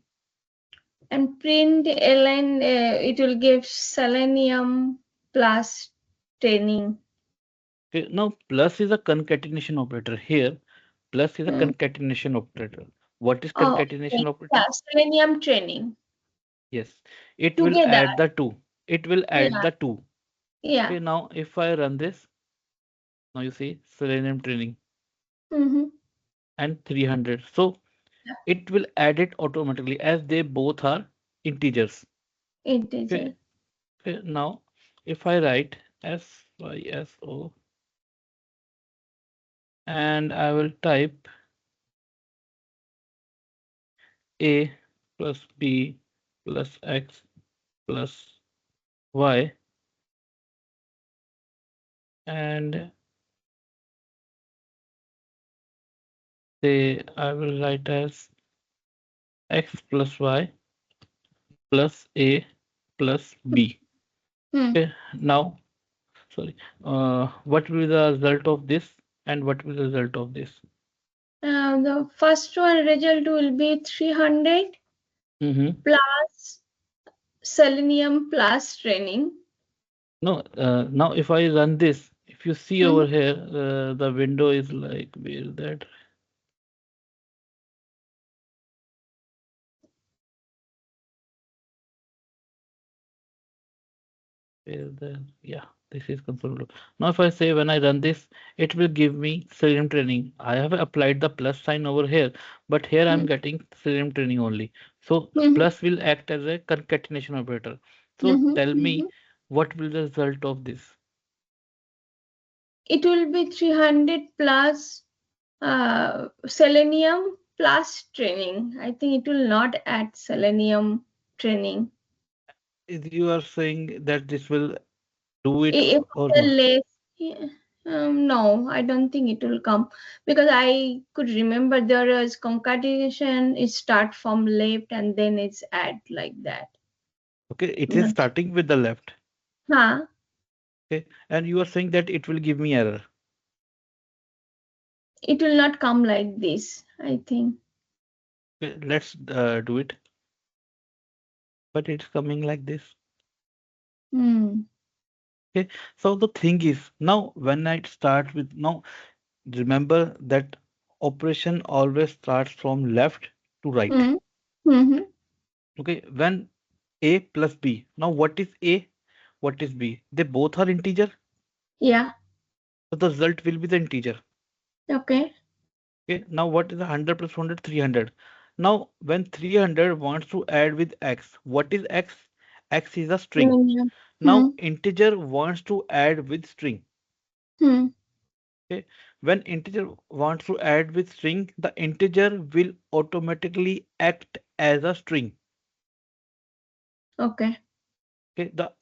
and print ln, it will give selenium plus training. Okay, now plus is a concatenation operator. Here, plus is a Hmm. concatenation operator. What is Oh, okay. concatenation Yeah, operator? selenium training Yes, it will together. add the two. It will add Yeah, the two. yeah. Okay, now if I run this, now you see Selenium training Mm-hmm. and 300. So it will add it automatically as they both are integers. Okay, Integer. okay, now if I write SYSO and I will type A plus B plus X plus Y, and say I will write as X plus Y plus A plus B. Hmm. Okay, now sorry, what will be the result of this and what will be the result of this? The first one result will be 300 Mm-hmm. plus selenium plus training. No, now if I run this, if you see Mhm. over here, the window is like, where is that? Where is that? Yeah. This is console log. Now if I say when I run this, it will give me Selenium training. I have applied the plus sign over here, but here I'm Hmm. getting Selenium training only. So Hmm. plus will act as a concatenation operator. So Hmm. tell Hmm. me what will the result of this? It will be 300 plus selenium plus training. I think it will not add selenium training. Is you are saying that this will do it If or the not? less, yeah, no, I don't think it will come because I could remember there is concatenation. It start from left and then it's add like that. Okay, it is Not, starting with the left. huh? Okay, and you are saying that it will give me error. It will not come like this. I think. Okay, let's do it. But it's coming like this. Hmm. Okay, so the thing is now when I start with now, remember that operation always starts from left to right. Hmm. Hmm. Okay, when a plus b. Now what is a? What is b? They both are integer, Yeah. so the result will be the integer. Okay. Okay, now what is 100 plus 100? 300. Now when 300 wants to add with x, what is x? X is a string. Selenium. Hmm. Now integer wants to add with string. Hmm. Okay, when integer wants to add with string, the integer will automatically act as a string. Okay. Okay, the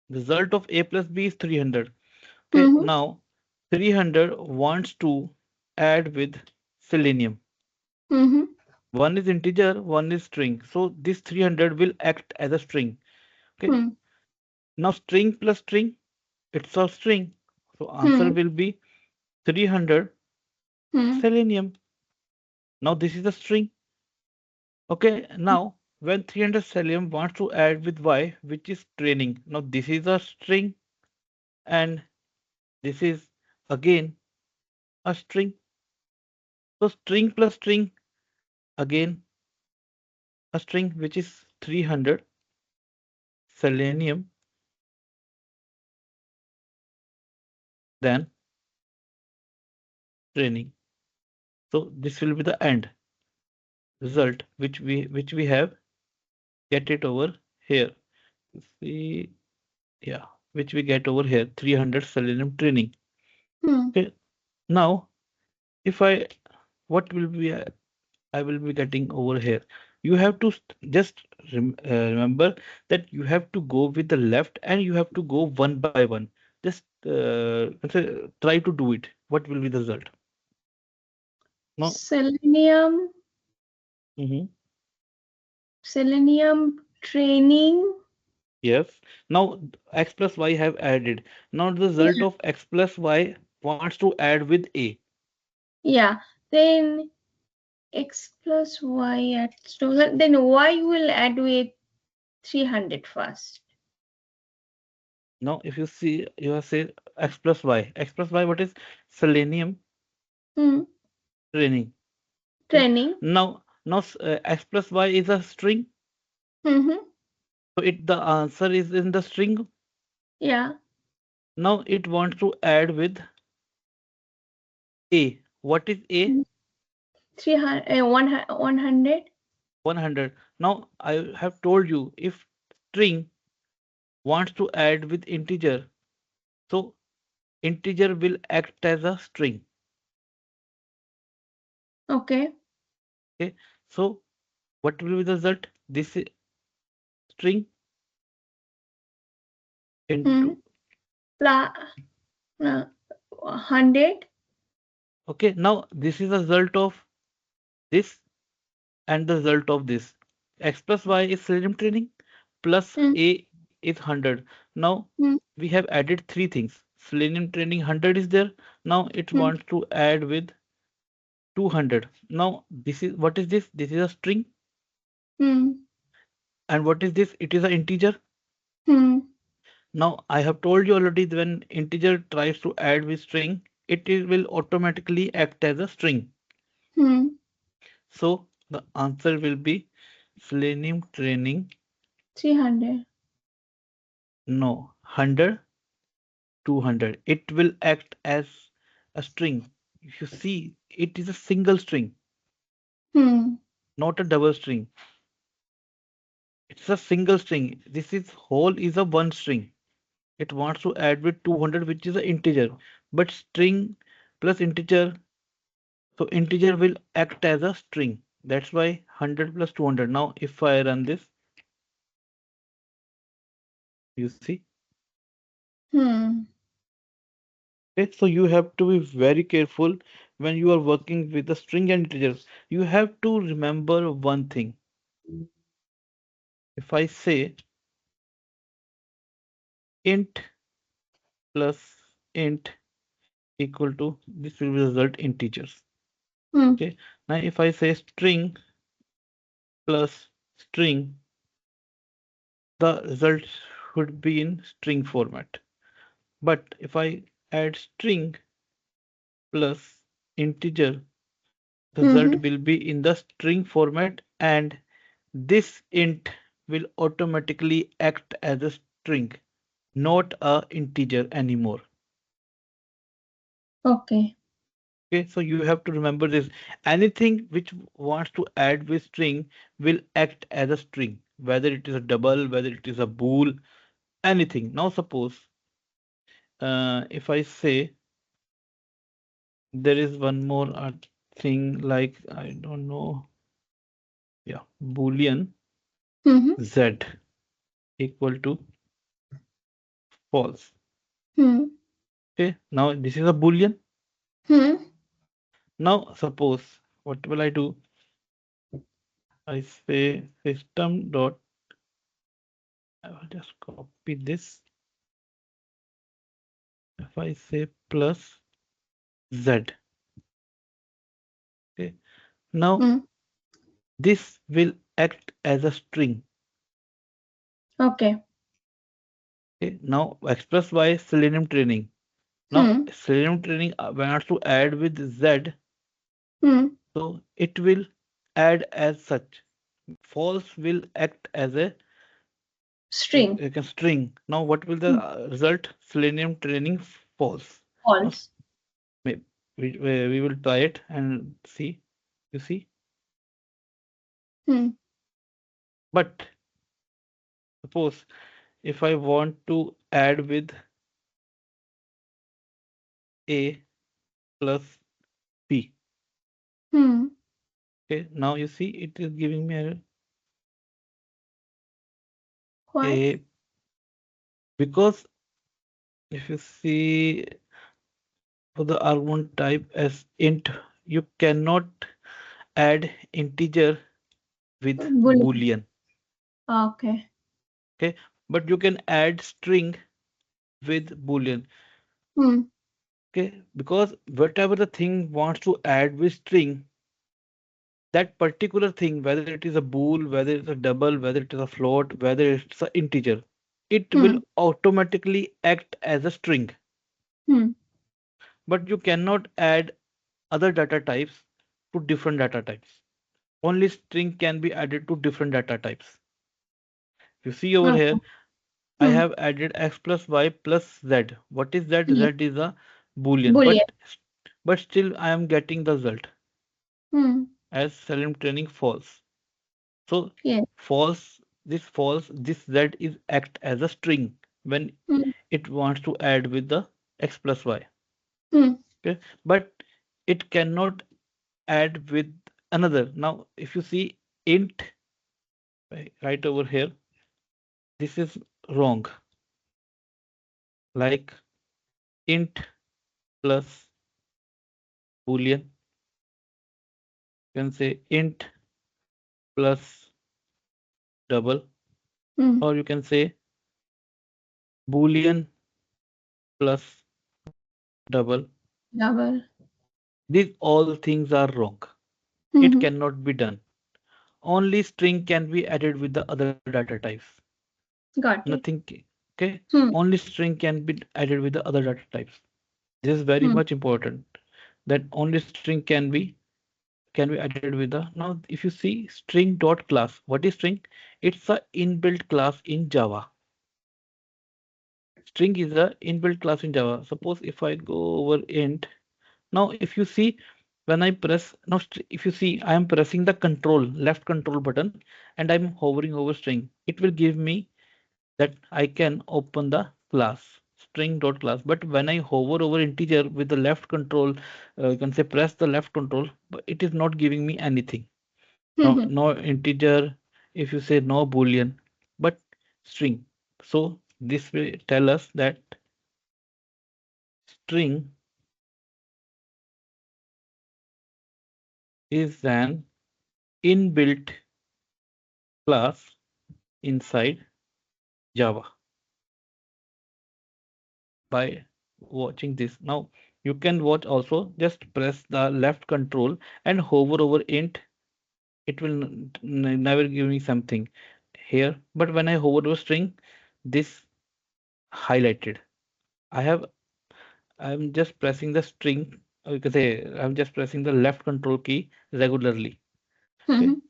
result of a plus b is 300. Okay, Hmm. now 300 wants to add with selenium. Hmm. One is integer, one is string. So this 300 will act as a string. Okay, Hmm. now string plus string, it's a string. So answer Hmm. will be 300 Hmm. selenium. Now this is a string. Okay, now when 300 selenium wants to add with y, which is training. Now this is a string and this is again a string. So string plus string, again a string, which is 300 selenium, then training. So this will be the end result which we have get it over here. See, yeah, which we get over here 300 selenium training. Hmm. Okay, now if I what will be I will be getting over here. You have to just remember that you have to go with the left and you have to go one by one. Just try to do it. What will be the result? No. Selenium. Hmm. Selenium training. Yes. Now x plus y have added. Now the result Yeah. of x plus y wants to add with a. Yeah. Then x plus y at so then y will add with 300 first. Now if you see, you have say x plus y. X plus y, what is selenium Hmm. training? Okay. Training. Now x plus y is a string. Mm-hmm. So it the answer is in the string. Yeah. Now it wants to add with a. What is a? 300, 100. 100. Now I have told you if string wants to add with integer, so integer will act as a string. Okay. Okay. So what will be the result? This is string Hmm. into. Plus 100. Okay. Now this is the result of this and the result of this. X plus y is Selenium training plus Hmm. a is 100. Now Hmm. we have added three things. Selenium training 100 is there. Now it Hmm. wants to add with 200. Now this is what is this? This is a string. Hmm. And what is this? It is an integer. Hmm. Now I have told you already that when integer tries to add with string, will automatically act as a string. Hmm. So the answer will be Selenium training. 300. No, 100 200. It will act as a string. If you see, it is a single string, Hmm. not a double string. It's a single string. This is whole is a one string. It wants to add with 200, which is an integer. But string plus integer, so integer will act as a string. That's why 100 plus 200. Now, if I run this, you see. Hmm. Okay, so you have to be very careful when you are working with the string and integers. You have to remember one thing. If I say int plus int equal to, this will result integers. Hmm. Okay. Now if I say string plus string, the result should be in string format. But if I add string plus integer, the result Hmm. will be in the string format, and this int will automatically act as a string, not a integer anymore. Okay. Okay, so you have to remember this. Anything which wants to add with string will act as a string, whether it is a double, whether it is a bool, anything. Now suppose if I say there is one more thing like I don't know, yeah, boolean Hmm. z equal to false. Hmm. Okay, now this is a boolean. Hmm. Now suppose what will I do? I say system dot, I will just copy this. If I say plus z, okay, now Hmm. this will act as a string. Okay. Okay, now express by Selenium training. Now Hmm. Selenium training wants to add with z, Hmm. so it will add as such. False will act as a String. like a string. Now what will the Hmm. result? Selenium training false. Now False. may- we will try it and see. You see, Hmm. but suppose if I want to add with a plus b, Hmm. okay, now you see it is giving me Why? a because if you see for the argument type as int, you cannot add integer with Boolean. boolean. Okay. Okay, but you can add string with boolean. Hmm. Okay, because whatever the thing wants to add with string, that particular thing, whether it is a bool, whether it's a double, whether it is a float, whether it's an integer, it will Hmm. automatically act as a string. Hmm. But you cannot add other data types to different data types. Only string can be added to different data types. You see over Okay. here, I Hmm. have added x plus y plus z. What is that? Yeah. Z is a boolean, Boolean. but still I am getting the result Hmm. as Selenium training false. So Yeah. false, this z is act as a string when Hmm. it wants to add with the x plus y. Hmm. Okay, but it cannot add with another. Now, if you see int right over here, this is wrong. Like int plus boolean, you can say int plus double, Hmm. or you can say boolean plus double. Double. These all things are wrong. It Hmm. cannot be done. Only string can be added with the other data types. Got it. Nothing. Okay. Hmm. Only string can be added with the other data types. This is very Hmm. much important that only string can be added with the. Now if you see string dot class, what is string? It's a inbuilt class in Java. string is a inbuilt class in Java. Suppose if I go over int, now if you see when I press now, if you see I am pressing the control left control button and I'm hovering over string, it will give me that I can open the class string dot class. But when I hover over integer with the left control, you can say press the left control, but it is not giving me anything. No, Mhm. no integer, if you say no boolean, but string. So this will tell us that string is an inbuilt class inside Java by watching this. Now you can watch also, just press the left control and hover over int. It will never give me something here. But when I hover over string, this highlighted. I have I'm just pressing the string, or you can say I'm just pressing the left control key regularly. Okay. Mhm.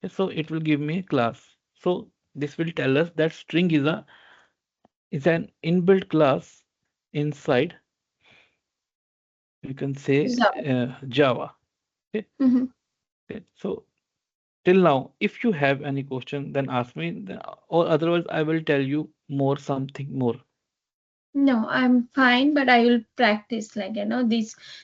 So it will give me a class. So this will tell us that string is an inbuilt class inside, you can say, Java. Java. Okay. Mhm. Okay. So till now, if you have any question, then ask me, or otherwise I will tell you more something more. No, I'm fine, but I will practice like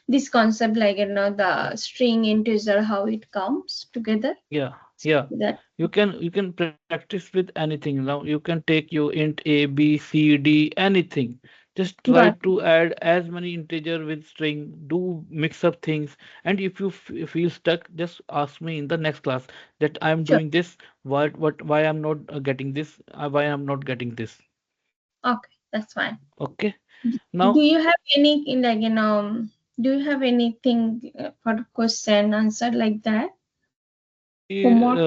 this concept like the string integer how it comes together. Yeah, yeah. That You can practice with anything. Now you can take your int a, b, c, d, anything. Just try got to add as many integer with string. Do mix up things. And if you feel stuck, just ask me in the next class that I'm sure. doing this. Why I'm not getting this? Why I'm not getting this? Okay, that's fine. Okay. Do Now, you have any do you have anything for question answer like that? Homework?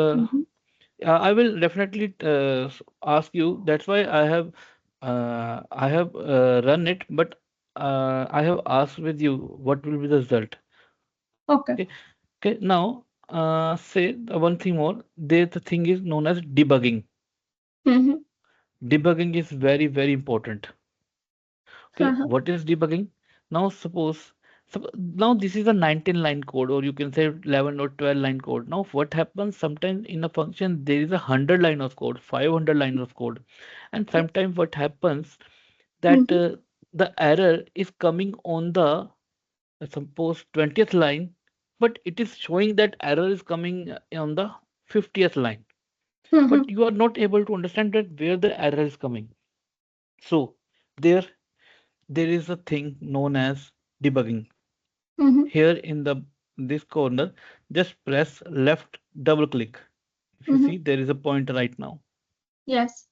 uh, I will definitely ask you. That's why I have run it, but I have asked with you what will be the result. Okay. Okay, okay. Now, say the one thing more. There, the thing is known as debugging. Mm-hmm. Debugging is very, very important. Okay, Uh-huh. what is debugging? Now, now this is a 19 line code, or you can say 11 or 12 line code. Now, what happens sometimes in a function, there is 100 line of code, 500 lines of code, and sometimes what happens that Mm-hmm. the error is coming on the suppose 20th line, but it is showing that error is coming on the 50th line, Mm-hmm. but you are not able to understand that where the error is coming. So there there is a thing known as debugging. Mm-hmm. Here in the this corner, just press left double click. If you Mm-hmm. see, there is a pointer right now. Yes.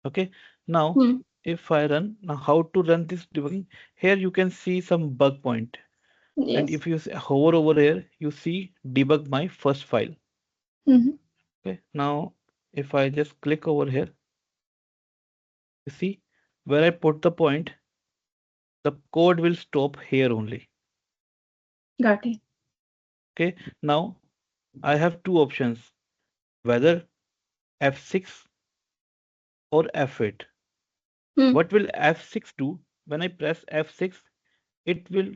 Okay. Now, Mm. if I run, now how to run this debugging? Here you can see some bug point. And Yes. if you hover over here, you see debug my first file. Mm-hmm. Okay. Now, if I just click over here, you see where I put the point, the code will stop here only. Got it. Okay. Now, I have two options, whether F6 or F8. Mm. What will F6 do? When I press F6, it will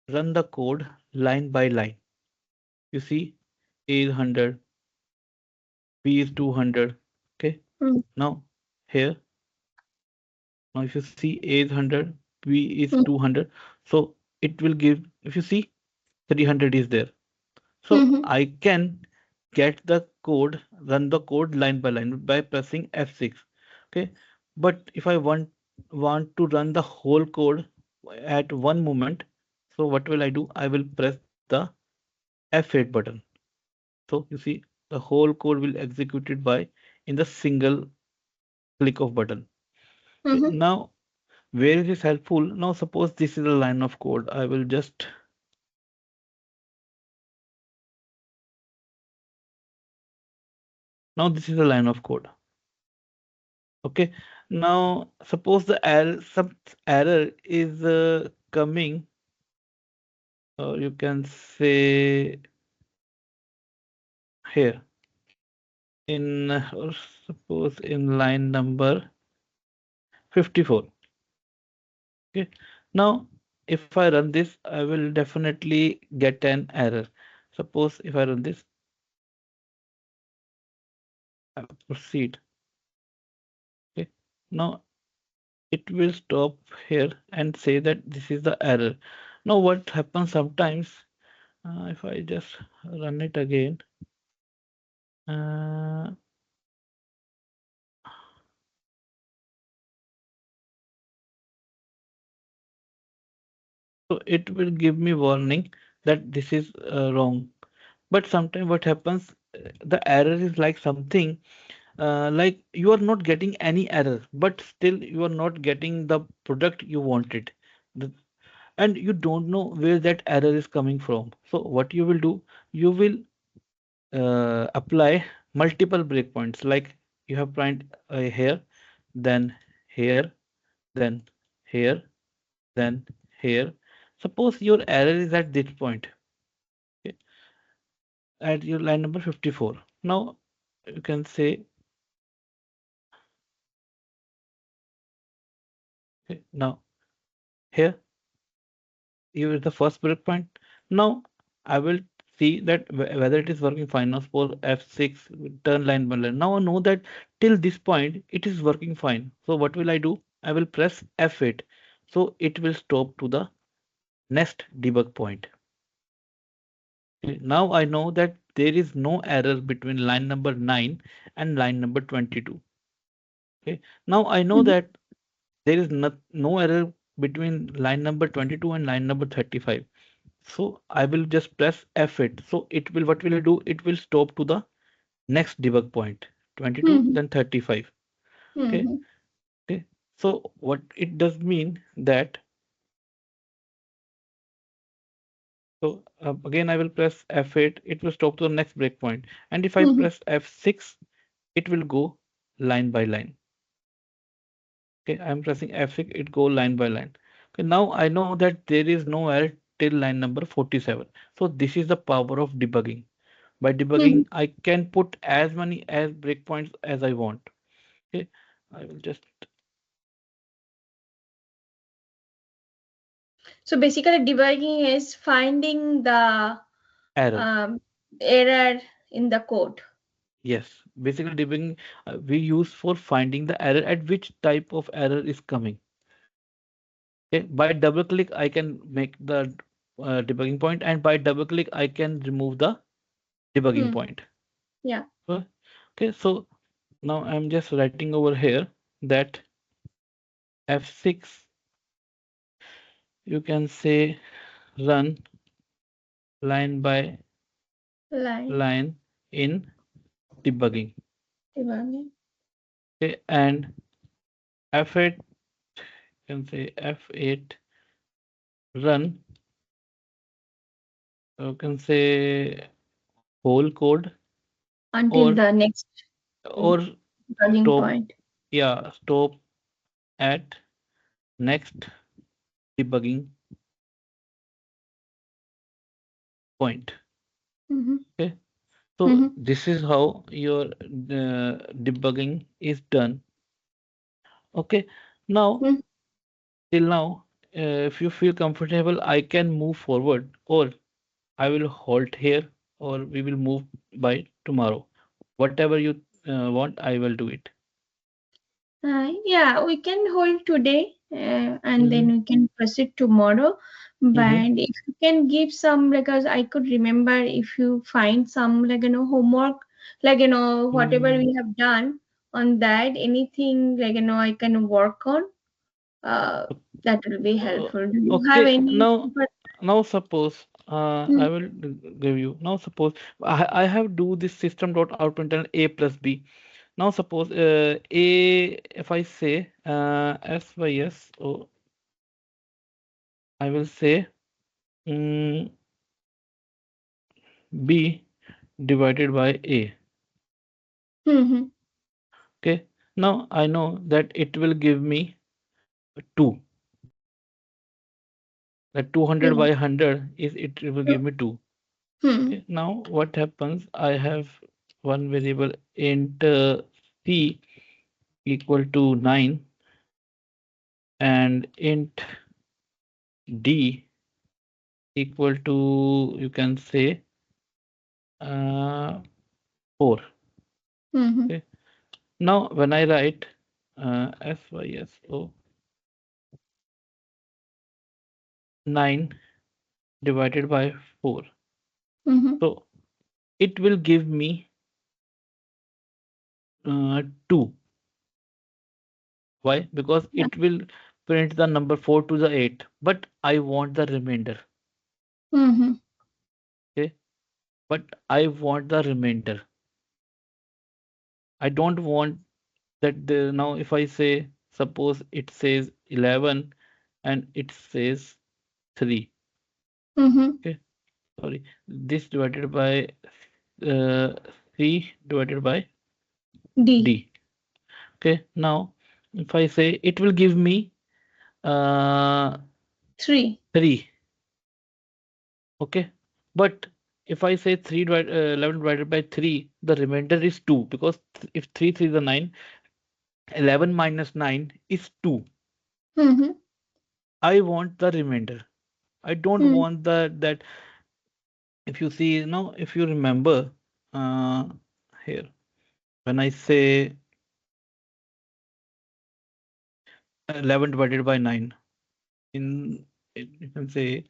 run the code line by line. You see, A is 100, B is 200. Okay. Mm. Now, here, now if you see A is 100, B is Mm. 200. So it will give, if you see, 300 is there. So Mm-hmm. I can get the code, run the code line by line by pressing F6. Okay. But if I want to run the whole code at one moment, so what will I do? I will press the F8 button. So you see the whole code will execute it by in the single click of button. Okay. Mm-hmm. Now where it is helpful? Now suppose this is a line of code. I will just now this is a line of code. Okay. Now, suppose the error, some error is coming, or you can say here in, or suppose in line number 54. Okay. Now, if I run this, I will definitely get an error. Suppose if I run this, I will proceed. Okay. Now it will stop here and say that this is the error. Now what happens sometimes, if I just run it again, uh, so it will give me warning that this is wrong. But sometimes what happens, the error is like something like you are not getting any error, but still you are not getting the product you wanted. The- and you don't know where that error is coming from. So what you will do, you will apply multiple breakpoints. Like you have point here, then here, then here, then here. Suppose your error is at this point, okay, at your line number 54. Now you can say, okay, now here here is the first breakpoint. Now I will see that whether it is working fine. Now suppose F6 turn line by line. Now I know that till this point it is working fine. So what will I do? I will press F8. So it will stop to the next debug point. Okay, now I know that there is no error between line number 9 and line number 22. Okay. Now I know Mhm. that there is no error between line number 22 and line number 35. So I will just press F8. So it will, what will it do? It will stop to the next debug point, 22, Mhm. then 35. Okay. Mhm. Okay. So what it does mean that, so again, I will press F8. It will stop to the next breakpoint. And if I Mhm. press F6, it will go line by line. Okay. I'm pressing F6. It go line by line. Okay. Now I know that there is no error till line number 47. So this is the power of debugging. By Mhm. debugging, I can put as many as breakpoints as I want. Okay, I will just So basically, debugging is finding the error. um, error in the code. Yes, basically debugging we use for finding the error at which type of error is coming. Okay, by double click I can make the debugging point, and by double click I can remove the debugging Hmm. point. Yeah. So, okay, so now I'm just writing over here that F6, you can say run line by Line line in debugging. debugging. Okay, and F8, you can say F8 run, you can say whole code, Until or the next or debugging stop, point. yeah, stop at next debugging point. Mm-hmm. Okay, so Mm-hmm. this is how your debugging is done. Okay, now till now, if you feel comfortable, I can move forward, or I will halt here, or we will move by tomorrow. Whatever you want, I will do it. Yeah, we can hold today and then Mm-hmm. we can proceed tomorrow. Mm-hmm. But if you can give some, because I could remember if you find some, like, homework, like, whatever Mm. we have done on that, anything, like, I can work on, uh, that will be helpful. Do you have Okay, any? now suppose Hmm. I will give you. Now suppose I have do this system dot out println a plus b. Now suppose a, if I say s by s, so I will say mm, b divided by a. Hmm. Okay, now I know that it will give me 2. That 200 Yeah. by 100 is, it will give me 2. Hmm. Okay, now what happens? I have one variable int c equal to 9. and int d equal to, you can say, uh, 4. Mm-hmm. Okay. Now when I write SYSO 9 divided by 4, Mm-hmm. so it will give me 2. Why? Because it will print the number 4 to the 8, but I want the remainder. Mm-hmm. Okay, but I want the remainder. I don't want that now if I say, suppose it says 11 and it says 3. Mm-hmm. Okay, sorry, this divided by uh, 3 divided by D. d. Okay, now if I say, it will give me uh, 3. 3. Okay, but if I say 11 divided by 3, the remainder is 2, because if 3 is a 9, 11 minus 9 is 2. Mm-hmm. I want the remainder. I don't Mm-hmm. want that. If you see now, if you remember, uh, here when I say 11 divided by 9, in you can say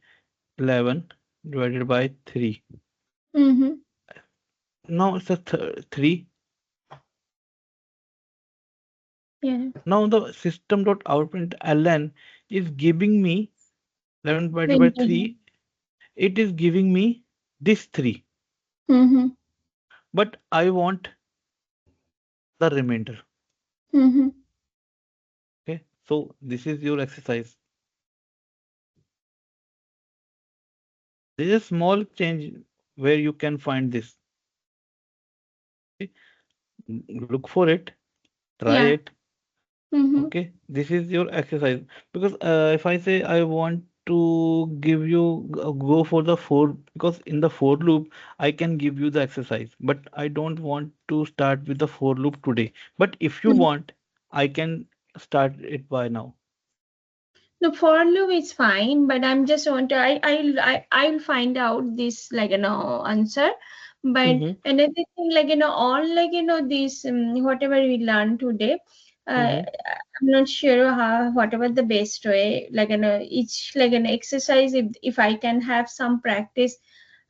11 divided by 3. Mm-hmm. Now it's a 3. Yeah. Now the system dot outprint ln is giving me 11 The divided by integer. 3. It is giving me this 3, Mm-hmm. but I want the remainder. Mm-hmm. Okay, so this is your exercise. There is a small change where you can find this. Okay? Look for it, try Yeah. it. Mm-hmm. Okay, this is your exercise, because if I say I want to give you go for the for, because in the for loop I can give you the exercise, but I don't want to start with the for loop today. But if you want, I can start it by now. The for loop is fine, but I'm just want to I'll find out this like answer. But Mm-hmm. another thing like all like this whatever we learned today, Mm-hmm. I'm not sure how whatever the best way like each like an exercise if I can have some practice.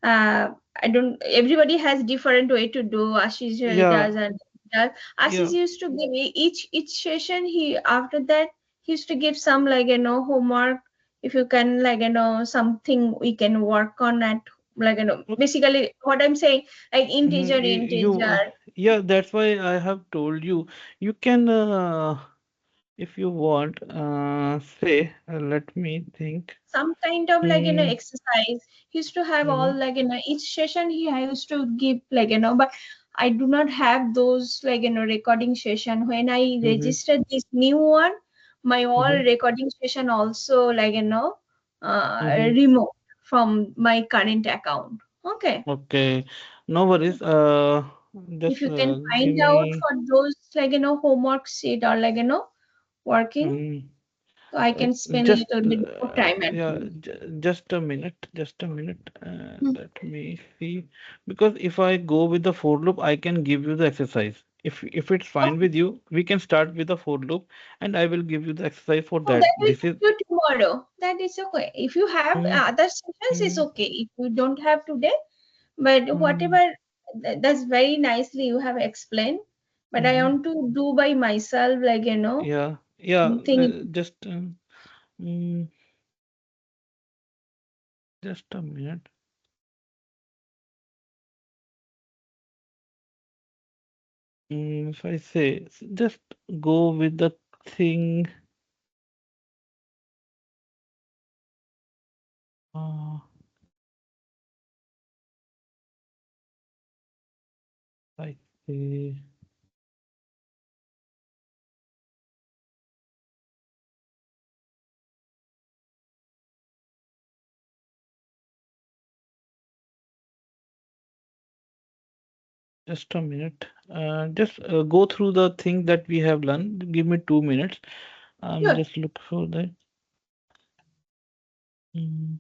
I don't. Everybody has different way to do. Ashish Yeah, does and does. Ashish yeah. used to give me each session. He after that he used to give some like homework. If you can like something we can work on at like basically what I'm saying like Mhm. integer. Yeah, that's why I have told you. You can, if you want, say, let me think. Some kind of like Mm, exercise. He used to have all mm-hmm, like each session he used to give like but I do not have those like recording session. When I mm-hmm, registered this new one, my all mm-hmm, recording session also like mm-hmm. removed from my current account. Okay, Okay, no worries. if Just you can give find out me. for those like homework sheet or like working, Mm, so I can spend a just little bit more time at yeah, home. just a minute, just a minute. Let me see, because if I go with the for loop, I can give you the exercise. If it's fine with you, we can start with the for loop, and I will give you the exercise for Oh, that. that will This is. do tomorrow. That is okay. If you have Mm, other sessions, it's mm, okay. If you don't have today, but mm, whatever, that's very nicely you have explained. But I mhm. want to do by myself, like Yeah, yeah. think Just mm, just a minute. If I say, just go with the thing. Uh, I say. Just a minute. Just go through the thing that we have learned. Give me 2 minutes. I'm Sure. just looking for that. Mm,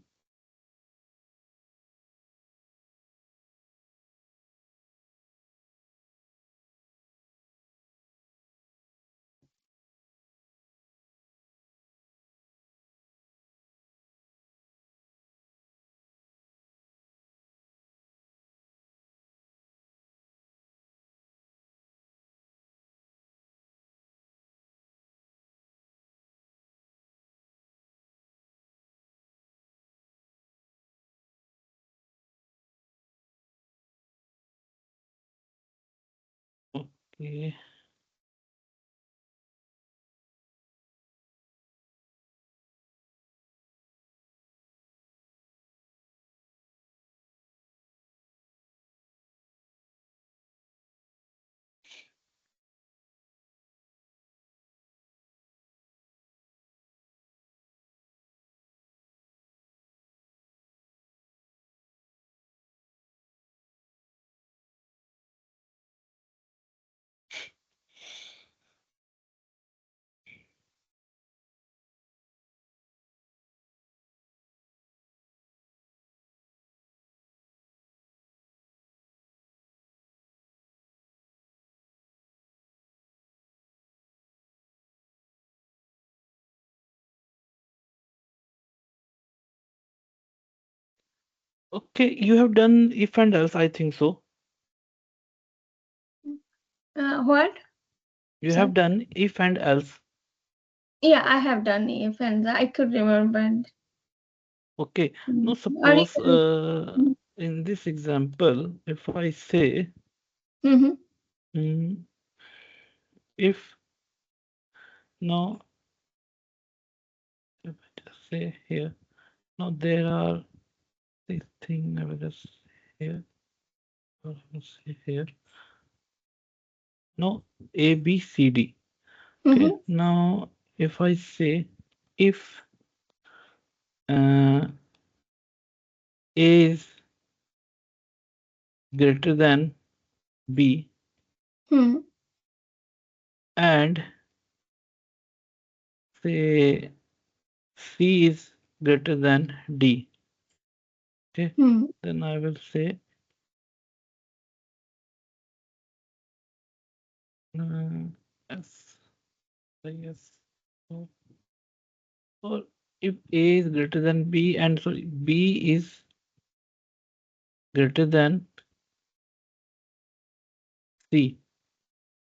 okay. Okay, you have done if and else, I think so. What? You Sorry. have done if and else. Yeah, I have done if and I could remember. Okay. Mm. Now Or you suppose can. in this example, if I say Mm-hmm. mm, if now if I just say here, now there are this thing I will just here or I will say here. Now A B C D. Okay. Mm-hmm. Now if I say if uh, A is greater than B Mm-hmm. and say C is greater than D. Okay, Mm-hmm. then I will say uh, S, yes, or, or if A is greater than B and sorry B is greater than C,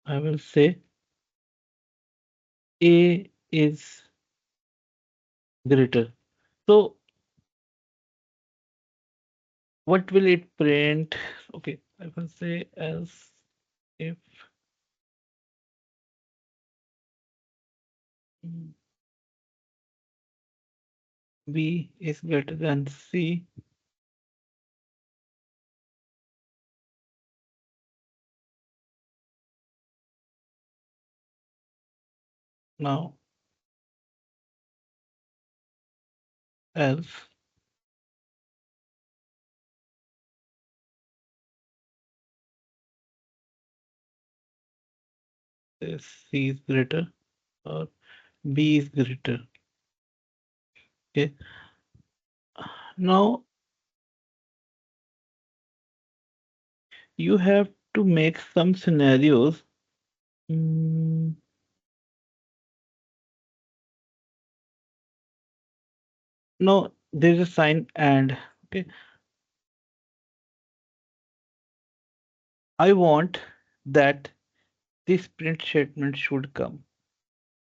I will say A is greater. So what will it print? Okay, I will say else if mm, B is greater than C, now else is C is greater or B is greater. Okay, now you have to make some scenarios. Mm, no, there's a sign and. Okay, I want that this print statement should come.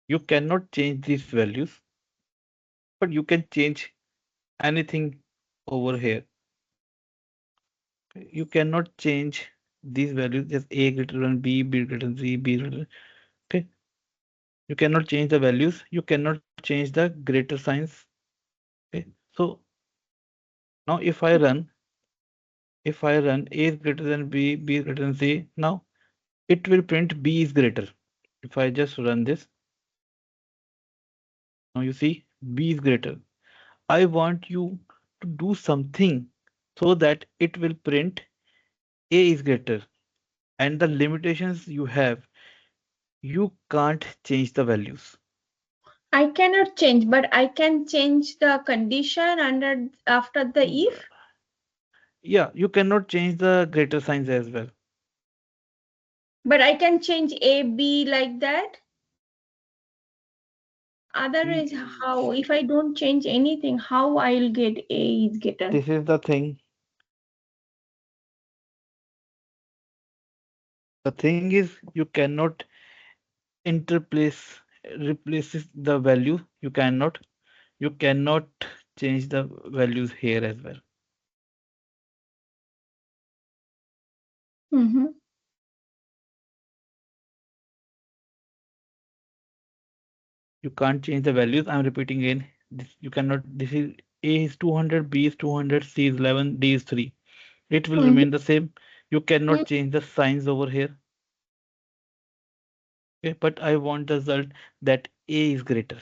You cannot change these values, but you can change anything over here. Okay, you cannot change these values as A greater than B, B greater than C, B greater than. Okay, you cannot change the values. You cannot change the greater signs. Okay, so now if I run A is greater than B, B is greater than C, now it will print B is greater. If I just run this, now you see B is greater. I want you to do something so that it will print A is greater. And the limitations you have, you can't change the values. I cannot change, but I can change the condition under after the if. Yeah, you cannot change the greater signs as well. But I can change A, B like that. Otherwise, how? If I don't change anything, how I'll get A is greater? This is the thing. The thing is, you cannot interplace replaces the value. You cannot change the values here as well. Mm-hmm. You can't change the values. I'm repeating again. This you cannot. This is A is 200, B is 200, C is 11, D is 3. It will Mm-hmm. remain the same. You cannot change the signs over here. Okay, but I want the result that A is greater.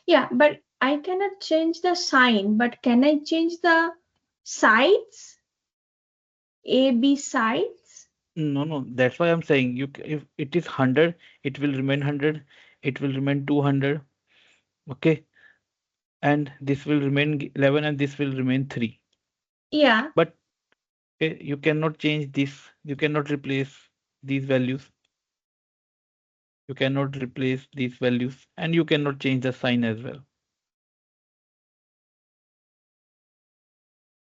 Yeah, but I cannot change the sign, but can I change the sides? A, B sides? No, no, that's why I'm saying if it is 100, it will remain 100, it will remain 200, okay, and this will remain 11 and this will remain 3. Yeah, But okay, you cannot change this, you cannot replace these values, you cannot replace these values, and you cannot change the sign as well.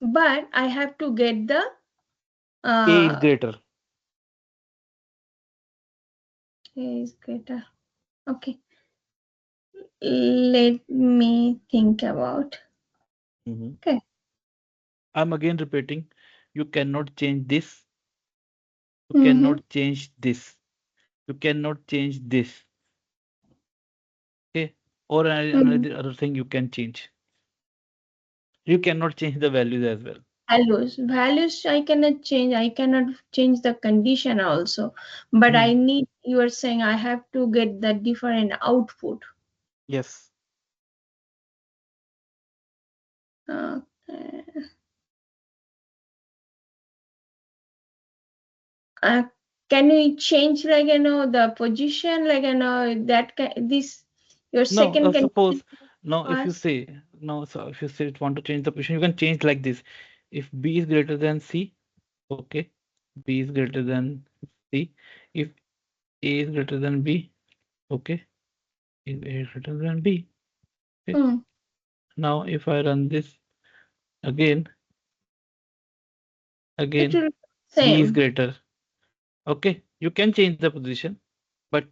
but I have to get the A is uh greater. A is greater. Okay, let me think about. Mhm. Okay. I'm again repeating, you cannot change this, you Mm-hmm. cannot change this, you cannot change this, okay, or Mm. another other thing you can change. You cannot change the values as well. Values I cannot change. I cannot change the condition also. But I Hmm. need, you are saying I have to get the different output. Yes. Okay. Can we change like the position like that this your No, second condition suppose now if you first? say no, so if you say want to change the position, you can change like this. If B is greater than C, okay, B is greater than C. If A is greater than B, okay, is A greater than B. Okay. Hmm. Now if I run this again, It again, will B is same. greater. Okay, you can change the position, but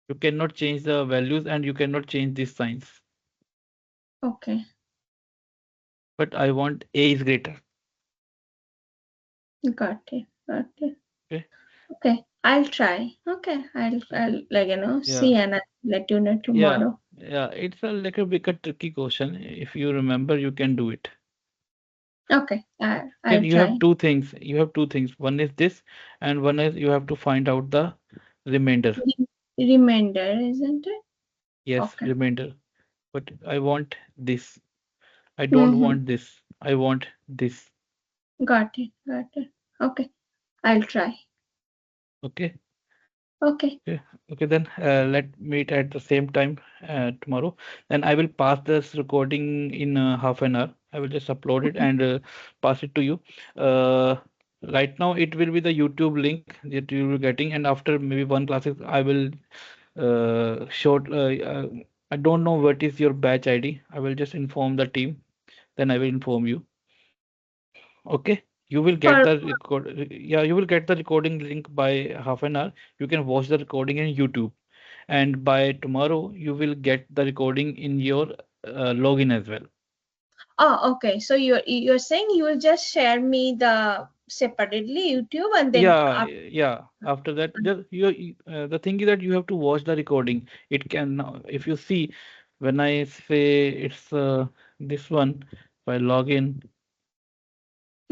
you cannot change the values and you cannot change these signs. Okay, But I want A is greater. got it, got it. Okay. Okay, I'll try. Okay, I'll like Yeah. see and I'll let you know Yeah, tomorrow. yeah, it's a like a bit a tricky question. If you remember, you can do it. Okay, Okay, I'll you have try. two things. You have two things. One is this, and one is you have to find out the remainder. Remainder, isn't it? Yes, Okay. remainder. But I want this. I don't Mm-hmm. want this. I want this. Got it, got it. Okay, I'll try. Okay. Okay. Okay, okay, then let meet at the same time tomorrow. Then I will pass this recording in half an hour. I will just upload it and pass it to you. Uh, right now, it will be the YouTube link that you will be getting, and after maybe one classes, I will short. I don't know what is your batch ID. I will just inform the team. Then I will inform you. Okay, you will get For the record. Yeah, you will get the recording link by half an hour. You can watch the recording in YouTube, and by tomorrow you will get the recording in your login as well. okay. So you're saying you will just share me the separately YouTube and then Yeah, up. yeah. After that, the thing is that you have to watch the recording. It can if you see when I say it's this one, if I log in,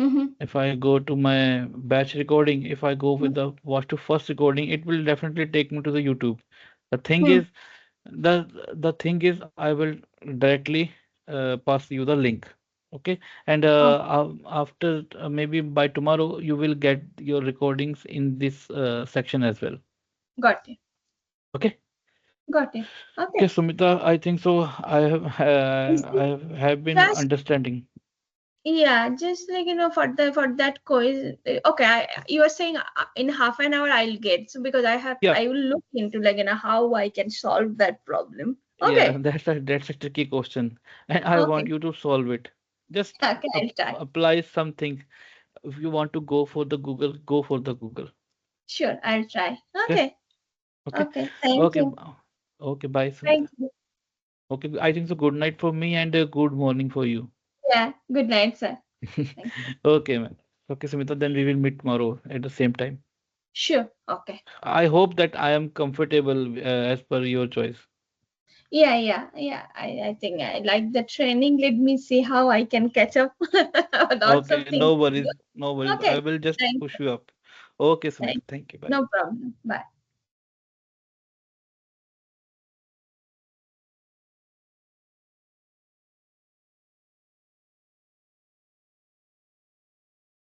Mm-hmm. if I go to my batch recording, if I go with the watch to first recording, it will definitely take me to the YouTube. The thing Mm-hmm. is, the the thing is, I will directly pass you the link. Okay, and Oh, after maybe by tomorrow, you will get your recordings in this section as well. got it. Okay, Got it. Okay, Okay. Sumita, I think so. Is I have been just understanding. yeah, just like for the for that quiz. Okay, you are saying in half an hour I'll get, so because Yeah, I will look into like how I can solve that problem. yeah, Okay. that's a tricky question, and I want Okay. you to solve it. Just Okay, I'll try. apply something. If you want to go for the Google, go for the Google. Sure, I'll try. Okay, Okay. okay, Okay. Thank okay, you. okay. Bye, Sumita. Thank you. Okay, I think so. Good night for me and good morning for you. Yeah. Good night, sir. Thank you. Okay, man. Okay, Sumita. Then we will meet tomorrow at the same time. Sure. Okay. I hope that I am comfortable as per your choice. Yeah, yeah, yeah. I think I like the training. Let me see how I can catch up. Lots Okay, of things no to do. worries, no worries. I Okay. will just Thank push you. you up. Okay, Sumita. Thank Thank you. you. Bye. No problem. Bye.